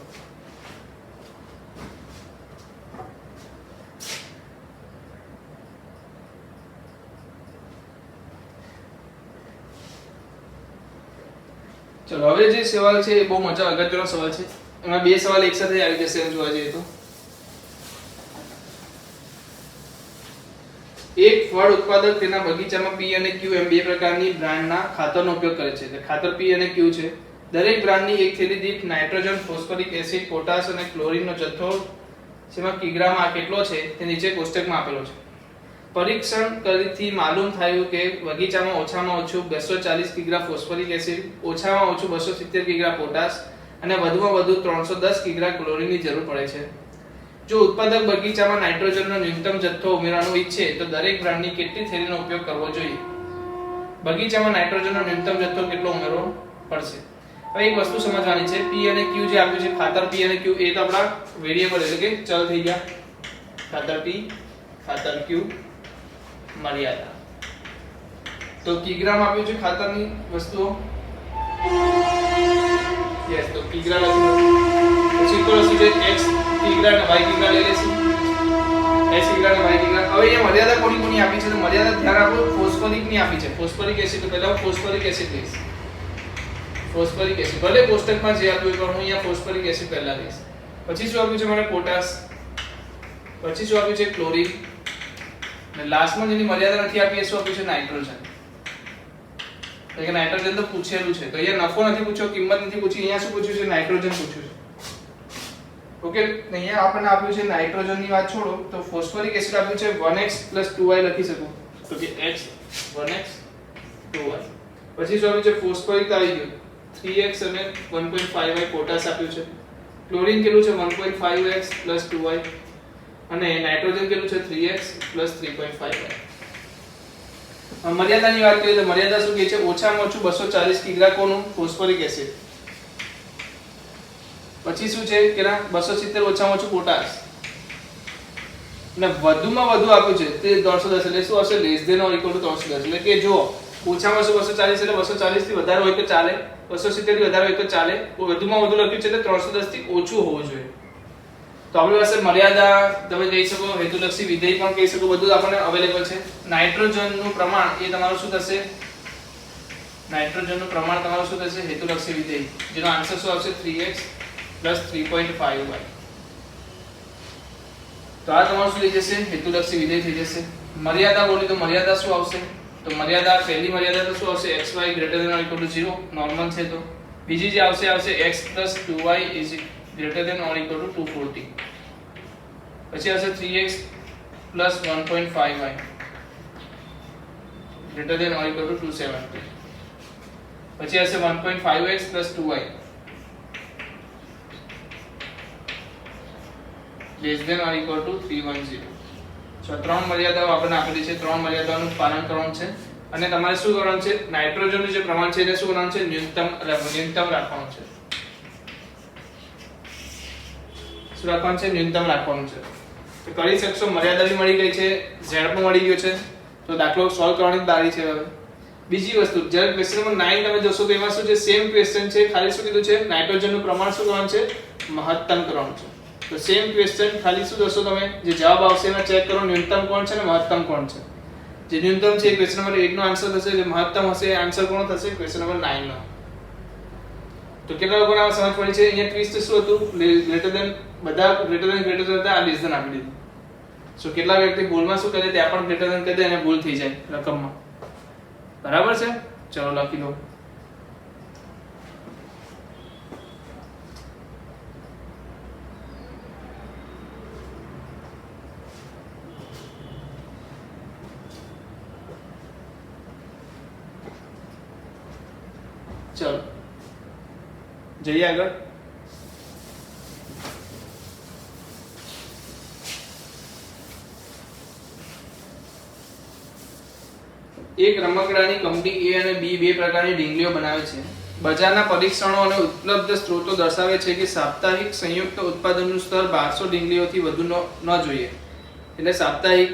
ચલો હવે જે સવાલ છે એ બહુ મજા અગત્યનો સવાલ છે. એમાં બે સવાલ એક સાથે આવી જશે એમ જોવા જઈએ તો. એક ફળ ઉત્પાદક તેના બગીચામાં P અને Q એમ બે પ્રકારની બ્રાન્ડના ખાતરનો ઉપયોગ કરે છે. એટલે ખાતર P અને Q છે. દરેક બ્રાન્ડની એક થેલી દીઠ નાઇટ્રોજન, ફોસ્ફરિક એસિડ, પોટાશ અને ક્લોરીનનો જથ્થો જેમાં કિગ્રામાં કેટલો છે તે નીચે કોષ્ટકમાં આપેલો છે. પરીક્ષણ કરવાથી માલુમ થયું કે બગીચામાં ઓછામાં ઓછું 240 કિગ્રા ફોસ્ફરિક એસિડ, ઓછામાં ઓછું 270 કિગ્રા પોટાશ અને વધુમાં વધુ 310 કિગ્રા ક્લોરીનની જરૂર પડે છે. જો ઉત્પાદક બગીચામાં નાઇટ્રોજનનો ન્યૂનતમ જથ્થો ઉમેરવાનો ઈચ્છે તો દરેક બ્રાન્ડની કેટલી થેલીનો ઉપયોગ કરવો જોઈએ? બગીચામાં નાઇટ્રોજનનો ન્યૂનતમ જથ્થો કેટલો ઉમેરવો પડશે? હવે એક વસ્તુ સમજવાની છે, P અને Q જે આપ્યું છે, ખાતર P અને Q એ તો આપણા વેરીએબલ એટલે કે ચલ થઈ ગયા. ખાતર P, ખાતર Q, મર્યાદા. તો કિગ્રામાં આપ્યું છે ખાતરની વસ્તુઓ. યસ, તો કિગ્રા લખી દો. પછી તો શું છે, x કિગ્રા અને y કિગ્રા લઈ લેશું. x કિગ્રા અને y કિગ્રા. હવે અહીંયા મર્યાદા કોની આપી છે? તો મર્યાદા ધ્યાન આપો, ફોસ્ફરિક ની આપી છે. ફોસ્ફરિક એસિડ, તો પહેલા હું ફોસ્ફરિક એસિડ લઈશ. ફોસ્ફરિક એસિડ ભલે કોષ્ટકમાં જે આપ્યું પણ હું અહીંયા ફોસ્ફરિક એસિડ પહેલા લઈશ. પછી શું આપ્યું છે મને? પોટાશ. પછી શું આપ્યું છે? ક્લોરીન. અને લાસ્ટમાં જેની મર્યાદા નથી આપી એ શું આપ્યું છે? નાઇટ્રોજન. તો કે નાઇટ્રોજન તો પૂછેલું છે, તો અહીંયા નફો નથી પૂછ્યો, કિંમત નથી પૂછી, અહીંયા શું પૂછ્યું છે? નાઇટ્રોજન પૂછ્યું છે. ઓકે, અહીંયા આપણને આપ્યું છે નાઇટ્રોજન ની વાત છોડો, તો ફોસ્ફરિક એસિડ આપ્યું છે 1x 2y લખી શકો. તો કે x 1x 2y. પછી શું આપ્યું છે? ફોસ્ફરિક આવી ગયું 3x અને 1.5y. પોટાશ આપ્યું છે. ક્લોરીન કેટલું છે? 1.5x 2y. અને નાઇટ્રોજન કેટલું છે? 3x 3.5y. મર્યાદાની વાત કરીએ તો મર્યાદા શું કહે છે? ઓછામાં ઓછું 240 કિગ્રા કોનું? Phosphoric acid. પછી શું છે? કેના 270 ઓછામાં ઓછું પોટાશ. અને વધુમાં વધુ આપ્યું છે તે 310 એટલે શું હશે? Less than or equal to 310. એટલે કે જો ઓછામાં ઓછું 240 એટલે 240 થી વધારે હોય તો ચાલે, 270 થી વધારે હોય તો ચાલે, વધુમાં વધુ લખ્યું છે એટલે 310 થી ઓછું હોવું જોઈએ. તો આપણી પાસે મર્યાદા તમે કહી શકો, હેતુલક્ષી વિધેય પણ કહી શકો, બધું આપણને અવેલેબલ છે. નાઇટ્રોજનનું પ્રમાણ એ તમારું શું થશે? નાઇટ્રોજનનું પ્રમાણ તમારું શું થશે? હેતુલક્ષી વિધેય, જેનો આન્સર શું આવશે? 3x 3.5y. તો આ તમારું શું થઈ જશે? હેતુલક્ષી વિધેય થઈ જશે. મર્યાદા બોલી તો મર્યાદા શું આવશે? તો મર્યાદા પહેલી મર્યાદા તો શું આવશે? xy > 0 નોર્મલ છે. તો બીજી જે આવશે x 2y > 240. પછી આવશે 3x 1.5y > 270. પછી આવશે 1.5x 2y < 310. સો ત્રણ મર્યાદાઓ આપણને આપેલી છે. ત્રણ મર્યાદાઓનું પાલન કરવાનું છે અને તમારે શું કરવાનું છે? નાઇટ્રોજનનું જે પ્રમાણ છે એને શું કરવાનું છે? ન્યૂનતમ રાખવાનું છે. શું રાખવાનું છે? ન્યૂનતમ રાખવાનું છે. તો કરી શકશો. મર્યાદા બી મળી ગઈ છે, z પણ મળી ગયો છે. તો દાખલો સોલ્વ કરવાની બારી છે. હવે બીજી વસ્તુ, જ્યારે ક્વેશ્ચન નંબર 9 તમે જોશો તો એમાં શું છે? સેમ ક્વેશ્ચન છે, ખાલી શું કીધું છે? નાઇટ્રોજનનું પ્રમાણ શું કરવાનું છે? મહત્તમ કરવાનું છે. તો સેમ ક્વેશ્ચન, ખાલી શું જોશો તમે? જે જવાબ આવશે એમાં ચેક કરો ન્યૂનતમ કોણ છે અને મહત્તમ કોણ છે. જે ન્યૂનતમ છે ક્વેશ્ચન નંબર 8 નો આન્સર થશે, જે મહત્તમ હશે આન્સર કોણ થશે? ક્વેશ્ચન નંબર 9 નો. તો કેટલા લોકોને આ સમજ પડી છે? અહીંયા ટ્વિસ્ટ શું હતું? ગ્રેટર ધેન, બધા ગ્રેટર ધેન હતા, આ લેસ ધેન આપી દીધું. સો કેટલા વ્યક્તિ ભૂલમાં શું કરે? ત્યાં પણ ગ્રેટર ધેન કહી દે અને ભૂલ થઈ જાય રકમમાં. બરાબર છે? ચલો લખી લો. ચલો જઈએ આગળ. એક રમકડાની કંપની A અને B બે પ્રકારની ઢીંગલીઓ બનાવે છે. બજારના પરીક્ષણો અને ઉપલબ્ધ સ્ત્રોતો દર્શાવે છે કે સાપ્તાહિક સંયુક્ત ઉત્પાદનનું સ્તર 1200 ઢીંગલીઓથી વધુ ન જોઈએ. એટલે સાપ્તાહિક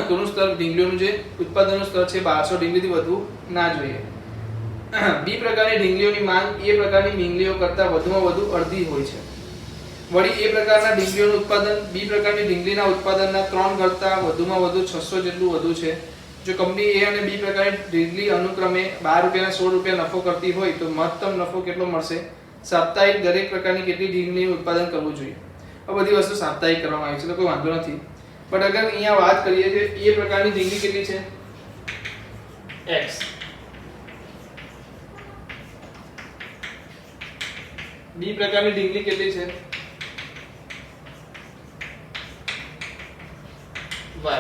કોનું સ્તર? ઢીંગલીઓનું જે ઉત્પાદનનું સ્તર છે 1200 ઢીંગલીથી વધુ ના જોઈએ. B પ્રકારની ઢીંગલીઓની માંગ A પ્રકારની ઢીંગલીઓ કરતાં વધુમાં વધુ અડધી હોય છે. વળી A પ્રકારના ઢીંગલીઓનું ઉત્પાદન B પ્રકારની ઢીંગલીના ઉત્પાદનના 3 કરતાં વધુમાં વધુ 600 જેટલું વધુ છે. જો કંપની A અને B પ્રકારની ઢીંગલી અનુક્રમે 12 રૂપિયા અને 16 રૂપિયા નફો કરતી હોય તો મહત્તમ નફો કેટલો મળશે? સાપ્તાહિક દરેક પ્રકારની કેટલી ઢીંગલીનું ઉત્પાદન કરવું જોઈએ? આ બધી વસ્તુ સાપ્તાહિક કરવામાં આવી છે તો કોઈ વાંધો નથી. બટ અગર અહીંયા વાત કરીએ કે A પ્રકારની ઢીંગલી કેટલી છે? x. B પ્રકારની ઢીંગલી કેટલી છે? y.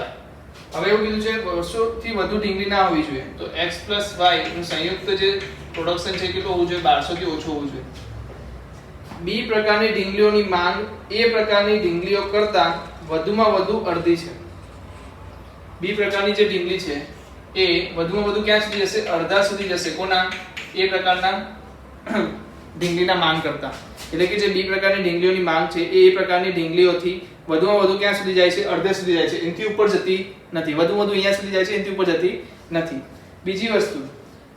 હવે એવું કીધું છે 200 થી વધુ ઢીંગલી ના હોવી જોઈએ. તો x + y નું સંયુક્ત જે પ્રોડક્શન છે કેટલું હોવું જોઈએ? 1200 થી ઓછું હોવું જોઈએ. બી પ્રકારની ઢીંગલીઓની માંગ એ પ્રકારની ઢીંગલીઓ કરતાં વધુમાં વધુ અડધી છે. બી પ્રકારની જે ઢીંગલી છે એ વધુમાં વધુ ક્યાં સુધી જશે? અડધા સુધી જશે. કોના? એ પ્રકારના ઢીંગલીના માંગ કરતા. એટલે કે જે બી પ્રકારની ઢીંગલીઓની માંગ છે એ પ્રકારની ઢીંગલીઓથી વધુમાં વધુ ક્યાં સુધી જાય છે? અડધે સુધી જાય છે. એનાથી ઉપર જતી નથી. વધુમાં વધુ અહીંયા સુધી જાય છે, એનાથી ઉપર જતી નથી. બીજી વસ્તુ,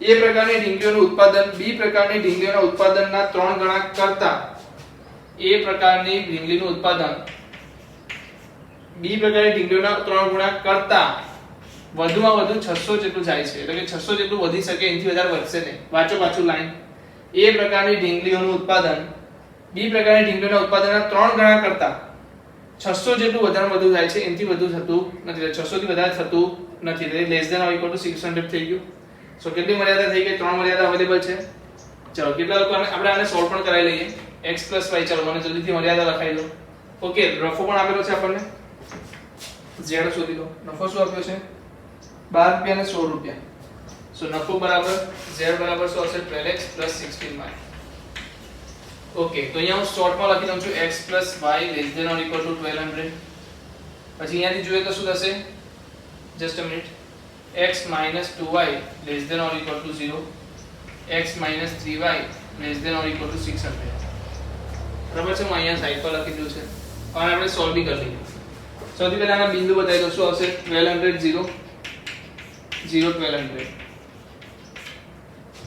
એ પ્રકારની ઢીંગલીઓનું ઉત્પાદન બી પ્રકારની ઢીંગલીઓના ઉત્પાદનના 3 ગણા કરતા એ પ્રકારની ઢીંગલીનું ઉત્પાદન બી પ્રકારની ઢીંગલીઓના 3 ગણા કરતા વધુમાં વધુ 600 જેટલું જાય છે. એટલે કે 600 જેટલું વધી શકે, એનાથી વધારે વધશે નહીં. વાંચો પાછું લાઈન. એ પ્રકારની ઢીંગલીઓનું ઉત્પાદન બી પ્રકારની ઢીંગલીઓના ઉત્પાદનના 3 ગણા કરતા 600 જેટલું વધારે વધુ જાય છે, એનાથી વધુ થતું નથી. 600 થી વધારે થતું નથી. એટલે less than or equal to 600 થઈ ગયું. સો કેટલી મર્યાદા થઈ ગઈ? 3 મર્યાદા અવેલેબલ છે. ચલો કેટલા લોકો આપણે આને સોલ્વ પણ કરાવી લઈએ. x y. ચલો મને જલ્દીથી મર્યાદા લખાઈ દો. ઓકે, નફો પણ આપેલો છે આપણને. z શોધી લો. નફો શું આપ્યો છે? 12 રૂપિયા અને 16 રૂપિયા. સો નફો બરાબર z બરાબર શું હશે? 12x 16y. ઓકે, તો અહીંયા હું શોર્ટમાં લખી દઉં છું x y less than or equal to 1200. પછી અહીંયાથી જોઈએ તો શું થશે? Just a minute. x 2y less than or equal to 0, x 3y less than or equal to 600. બરાબર છે? હું અહીંયા સાઈડ પર લખી દઉં છે. હવે આપણે સોલ્વ બી કરી લઈએ. સૌથી પહેલા આના બિંદુ બતાવી દો. શું આવશે? 1200 0 0 1200.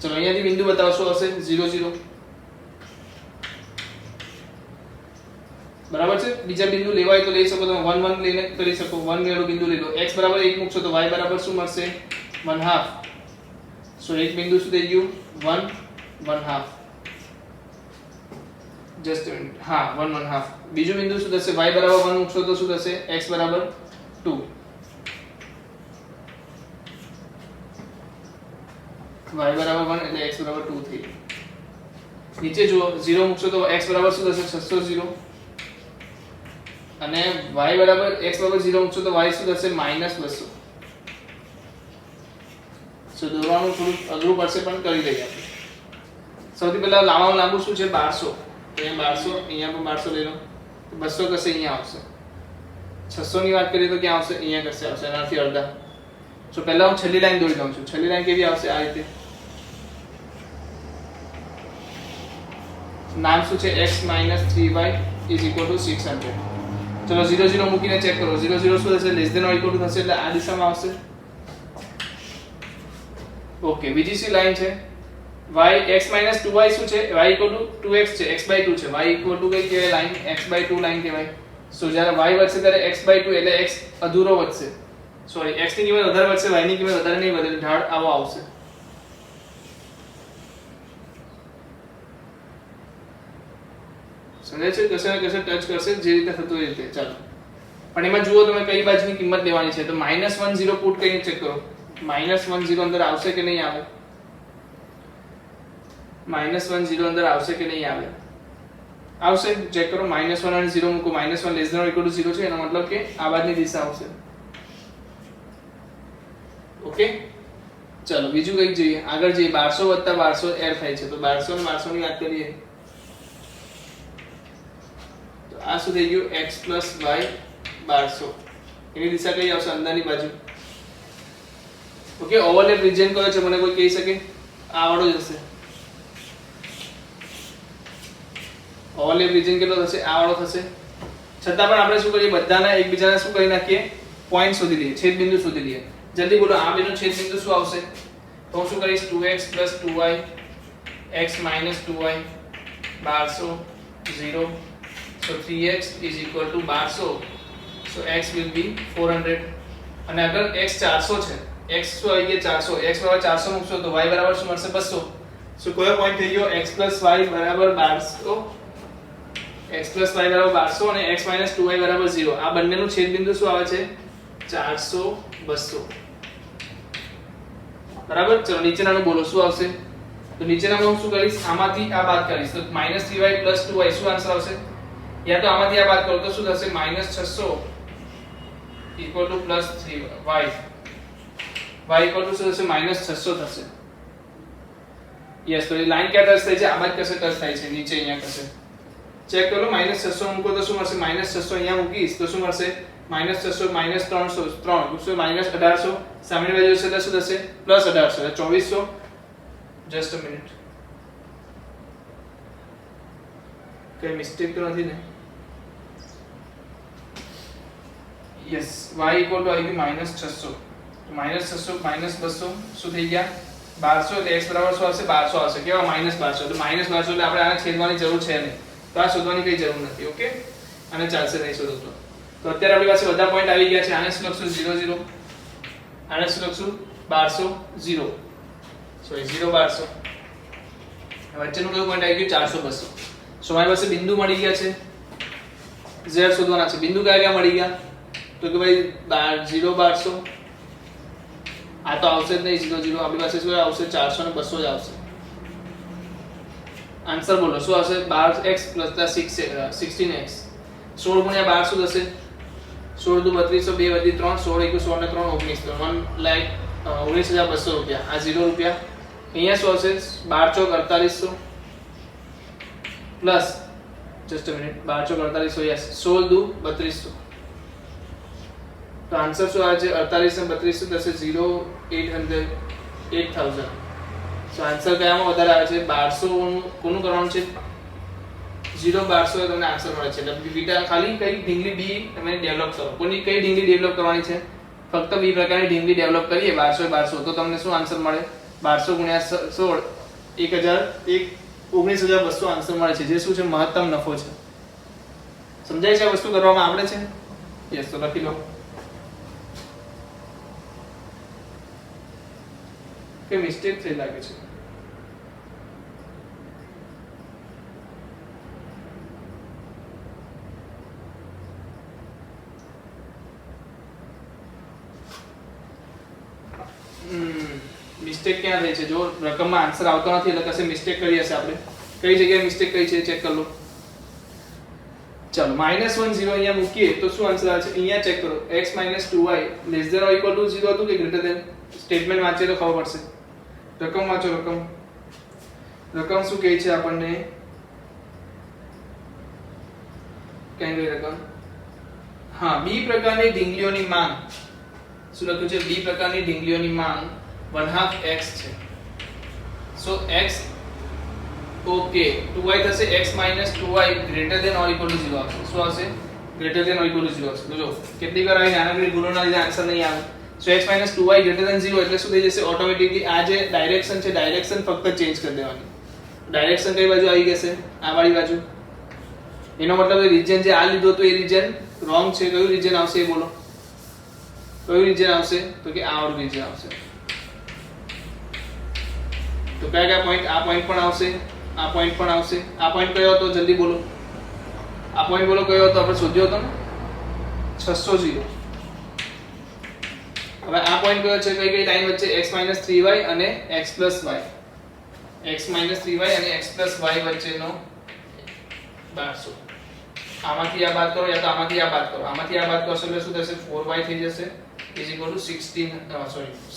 ચલો અહીંયાથી બિંદુ બતાવો. શું આવશે? 0 0. બરાબર છે? બીજા બિંદુ લેવાય તો લઈ શકો. તમે 1 1 લઈને કરી શકો. 1 વાળો બિંદુ લઈ લો. x બરાબર 1 મૂકશો તો y બરાબર શું મળશે? 1/2. સો એક બિંદુ શું થઈ ગયું? 1 1/2. જસ્ટ હા 1 1/2. બીજું બિંદુ શું થશે? y બરાબર 1 મૂકશો તો શું થશે? x બરાબર 2. y બરાબર 1 એટલે x બરાબર 2 થઈ ગયું. નીચે જુઓ 0 મૂકશો તો x બરાબર શું થશે? 600 અને y બરાબર x બરાબર 0 મૂકશો તો y શું થશે? -200. સો દોરવાનું થોડું અઘરું પડશે પણ કરી લઈએ આપણે. સૌથી પહેલા લાંબામાં લાંબુ શું છે? 1200. તો અહીંયા 1200, અહીંયા પણ 1200 લઈ લો. તો 200 કશે અહીંયા આવશે. 600 ની વાત કરીએ તો ક્યાં આવશે? અહીંયા કશે આવશે. એનાથી અડધા. સો પહેલા હું છેલ્લી લાઈન દોરી દઉં છું. છેલ્લી લાઈન કેવી આવશે? આ રીતે. નામ શું છે? x 3y = 600. ચલો 0 0 મૂકીને ચેક કરો. 0 0 શું થશે? Less than or equal to થશે એટલે આ દિશામાં આવશે. ઓકે, બીજી સી લાઈન છે y x 2y શું છે? y = 2x છે. x/2 છે. y = કઈ કહેવાય? લાઈન x/2 લાઈન કહેવાય. સો જ્યારે y વધશે ત્યારે x/2 એટલે x અધૂરો વધશે. સોરી, x ની કિંમત વધારે વધશે, y ની કિંમત વધારે નહીં વધે. ઢાળ આવો આવશે. સમજાય છે? કશે ને કશે ટચ કરશે, જે રીતે થતું એ રીતે. ચાલો પણ એમાં જુઓ તમે કઈ બાજુની કિંમત લેવાની છે. તો -10 પુટ કરીને ચેક કરો. -10 અંદર આવશે કે નહીં આવે? -10 અંદર આવશે કે નહીં આવે? આવશે. ચેક કરો. -1 અને 0 મૂકો. -1 less than or equal to 0 છે. એનો મતલબ કે આ બાજુની દિશા આવશે. ઓકે, ચલો બીજું કંઈક જોઈએ. આગળ જઈએ. 1200 + 1200 એડ થાય છે. તો 1200 અને 1200 ની વાત કરીએ તો આ શું થઈ ગયું? x + y 1200. એની દિશા કઈ આવશે? અંદરની બાજુ. ઓકે, ઓવરલેપ રિજિયન કયો છે? મને કોઈ કહી શકે? આ વાળો જ હશે. ઓવરલેપ રિજિયન કેટલો થશે? આ વાળો થશે. છતાં પણ આપણે શું કરીએ? બધાના એકબીજાને શું કરી નાખીએ? પોઈન્ટ શોધી લઈએ, છેદ બિંદુ શોધી લઈએ. જલ્દી બોલો, આ બેનો છેદ બિંદુ શું આવશે? તો હું શું કરીશ? 2x + 2y x - 2y 1200 0. So 3x is equal to 1200. So x will be 400. અને અગર x 400 છે, x શું આવી ગયા? 400. x બરાબર 400 મૂકશો તો y બરાબર શું મળશે? 200. સો કયો પોઈન્ટ થઈ ગયો? x + y બરાબર 1200. x + y બરાબર 1200 અને x - 2y બરાબર 0. આ બંનેનું છેદ બિંદુ શું આવે છે? 400 200. બરાબર. ચલો નીચેનાનું બોલો શું આવશે? તો નીચેનામાં હું શું કરીશ? આમાંથી આ બાદ કરીશ. તો -3y + 2y શું આન્સર આવશે? યા તો આમાંથી આ બાદ કરો તો શું થશે? -600 = +3y. y = શું થશે? -600 થશે. યસ, તો એ લાઈન ક્યાં ટચ થાય છે? આ બાજુ કશે ટચ થાય છે, નીચે અહીંયા કશે. ચેક કરો -600 મૂકો તો શું મળશે? -600 અહીંયા મૂકીશ તો શું મળશે? -600 -300 3 શું -1800 સામેની બાજુ હશે એટલે શું થશે? +1800 એટલે 2400. જસ્ટ અ મિનિટ, કઈ મિસ્ટેક તો નથી ને? યસ, y = આવી ગયું -600 તો -600 -200 શું થઈ ગયા? 1200 એટલે x બરાબર શું આવશે? 1200 આવશે. કેવા? -1200 એટલે -1200 એટલે આપણે આને છેદવાની જરૂર છે નહીં, તો આ શોધવાની કઈ જરૂર નથી. ઓકે, અને ચાલશે નહીં શોધો તો અત્યારે આપણી પાસે બધા પોઈન્ટ આવી ગયા છે. આને શું લખશું? 0 0. આને શું લખશું? 1200 0. સોરી 0 1200. વચ્ચેનું કયું પોઈન્ટ આવી ગયું? 400 200. સો મારી પાસે બિંદુ મળી ગયા છે. z શોધવાના છે. બિંદુ કયા કયા મળી ગયા? તો કે ભાઈ 0 1200. આ તો આવશે જ નહીં 0 0. આપણી પાસે શું આવશે? 400 અને 200 જ આવશે. આન્સર બોલો શું આવશે? 12x + 16x. 16 × 12 શું થશે? 16 × 3200 2 + 3 16 = 16 ને 3 19 તો 1,19,200 રૂપિયા. આ 0 રૂપિયા. અહીંયા શું આવશે? 12 × 4800 plus just a minute 12 × 4800 yes 16 × 3200. તો આન્સર શું આવે છે? 48 ને 3200 થશે 0,800 8000. સો આન્સર કયામાં વધારે આવે છે? 1200 નું કોનું કરવાનું છે? 0 1200 તમને આન્સર મળે છે. એટલે બીટા ખાલી કઈ ઢીંગલી બી તમે ડેવલપ કરો. કોની કઈ ઢીંગલી ડેવલપ કરવાની છે? ફક્ત બી પ્રકારની ઢીંગલી ડેવલપ કરીએ 1200 1200 તો તમને શું આન્સર મળે? 1200 × 16 19,200 આન્સર મળે છે, જે શું છે? મહત્તમ નફો છે. સમજાય છે આ વસ્તુ કરવામાં આવડે છે? યસ, તો લખી લો કે મિસ્ટેક થઈ લાગે છે. મિસ્ટેક ક્યાં થઈ છે? જો રકમમાં આન્સર આવતો નથી એટલે કશે મિસ્ટેક કરી હશે આપણે. કઈ જગ્યાએ મિસ્ટેક કરી છે ચેક કરી લો. ચાલો -1 0 અહીંયા મૂકીએ તો શું આન્સર આવે છે? અહીંયા ચેક કરો. x - 2y ≤ 0 હતું કે ગ્રેટર ધેન? સ્ટેટમેન્ટ વાંચીએ તો ખબર પડશે. રકમ વાંચો. રકમ શું કહે છે આપણને? કઈ ગઈ રકમ? હા, બી પ્રકારની ઢીંગલીઓની માંગ. શું લખ્યું છે? બી પ્રકારની ઢીંગલીઓની માંગ 1/2 x છે. સો x ઓકે 2y થશે. x - 2y greater than or equal to 0 આવશે. શું આવશે? Greater than or equal to 0 આવશે. તો જો કેટલી વાર આવી નાનકડી ભૂલોના લીધે આન્સર નહીં આવે. સો x - 2y ગ્રેટર ધેન 0 એટલે શું થઈ જશે? ઓટોમેટિકલી આ જે ડાયરેક્શન છે ડાયરેક્શન ફક્ત ચેન્જ કરી દેવાની. ડાયરેક્શન કઈ બાજુ આવી જશે? આ વાળી બાજુ. એનો મતલબ રીજન જે આ લીધો તો એ રીજન રોંગ છે. કયું રીજન આવશે એ બોલો? કયું રીજન આવશે? તો કે આ વાળું રીજન આવશે. તો કયા પોઈન્ટ? આ પોઈન્ટ પણ આવશે, આ પોઈન્ટ પણ આવશે. આ પોઈન્ટ કયો હતો? જલ્દી બોલો. આ પોઈન્ટ બોલો કયો હતો? આપણે શોધ્યો હતો ને 600. હવે આ પોઈન્ટ કયો છે? કઈ લાઈન વચ્ચે? x - 3y અને x + y. x - 3y અને x + y વચ્ચેનો 1200. આમાંથી આ બાદ કરો યા તો આમાંથી આ બાદ કરો. આમાંથી આ બાદ કરશો એટલે શું થશે? 4y થઈ જશે =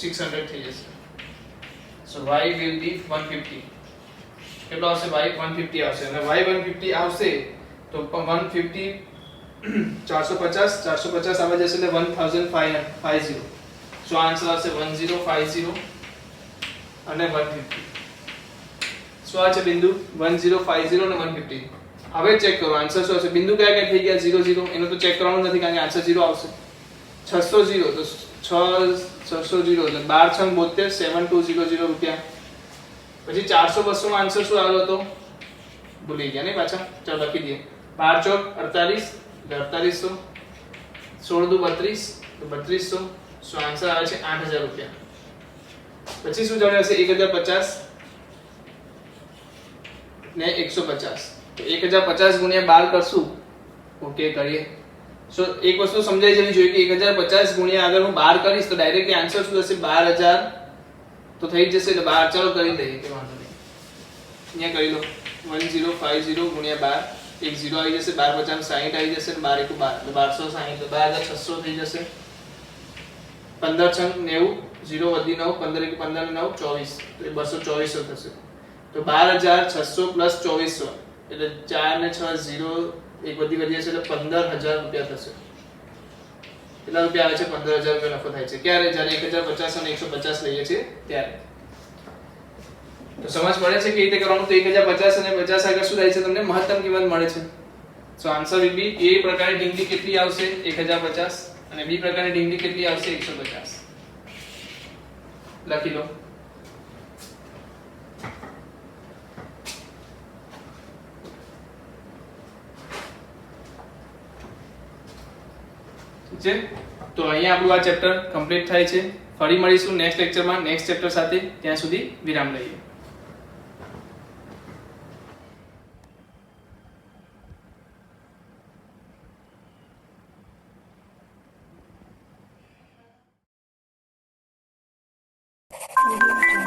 600 થઈ જશે. So y will be 150. કેટલો આવશે? y 150 આવશે. અને y 150 આવશે તો 150 450 આવે જશે એટલે 1550. સો આન્સર આવશે 1050 અને 150. શું આ છે બિંદુ? 1050 અને 150. હવે ચેક કરો આન્સર શું આવશે? બિંદુ કયા કયા થઈ ગયા? 0 0. એનો તો ચેક કરવાનું નથી કારણ કે આન્સર 0 આવશે. 600 તો 600 એટલે 12 × 72 7200 રૂપિયા. પછી 400 200 નો આન્સર શું આવ્યો હતો? ભૂલી ગયા ને પાછા? ચાલો લખી દઈએ. 12 × 48 4800 16 × 32 તો 3200. સો આન્સર આવે છે 8000 રૂપિયા. પછી શું જવાબ આવશે? 1050 ને 150. તો 1050 × 12 કરશું. ઓકે કરીએ. સો એક વસ્તુ સમજાઈ જવી જોઈએ કે 1050 ગુણ્યા આગળ હું 12 કરીશ તો ડાયરેક્ટલી આન્સર શું થશે? 12000 તો થઈ જ જશે. એટલે 12 ચાલો કરી દઈએ કે વાંધો નહીં. અહીંયા કરી લો 1050 ગુણ્યા 12 એક 0 આવી જશે. 12 50 60 આવી જશે. 12 1 12 1260 તો 12600 થઈ જશે. 15 6 90 0 વધી 9 15 1 15 9 24 તો 22400 થશે. તો 12600 + 2400 એટલે 4 ને 6 0 એક વધી છે એટલે 15000 રૂપિયા થશે. કેટલા રૂપિયા આવે છે? 15000 રૂપિયા નફો થાય છે. ક્યારે? જ્યારે 1050 અને 150 લઈએ છીએ ત્યારે. તો સમજ પડે છે કે રીતે કરવાનું? તો 1050 અને 50 આગળ શું થાય છે? તમને મહત્તમ કિંમત મળે છે. સો આન્સર વિલ બી એ પ્રકારની ઢીંગલી કેટલી આવશે? 1050 અને બી પ્રકારની ઢીંગલી કેટલી આવશે? 150. લખી લો. ઠીક છે? તો અહીંયા આપણું આ ચેપ્ટર કમ્પ્લીટ થાય છે. ફરી મળીશું નેક્સ્ટ લેક્ચરમાં નેક્સ્ટ ચેપ્ટર સાથે. ત્યાં સુધી વિરામ લઈએ. Audio Jungle.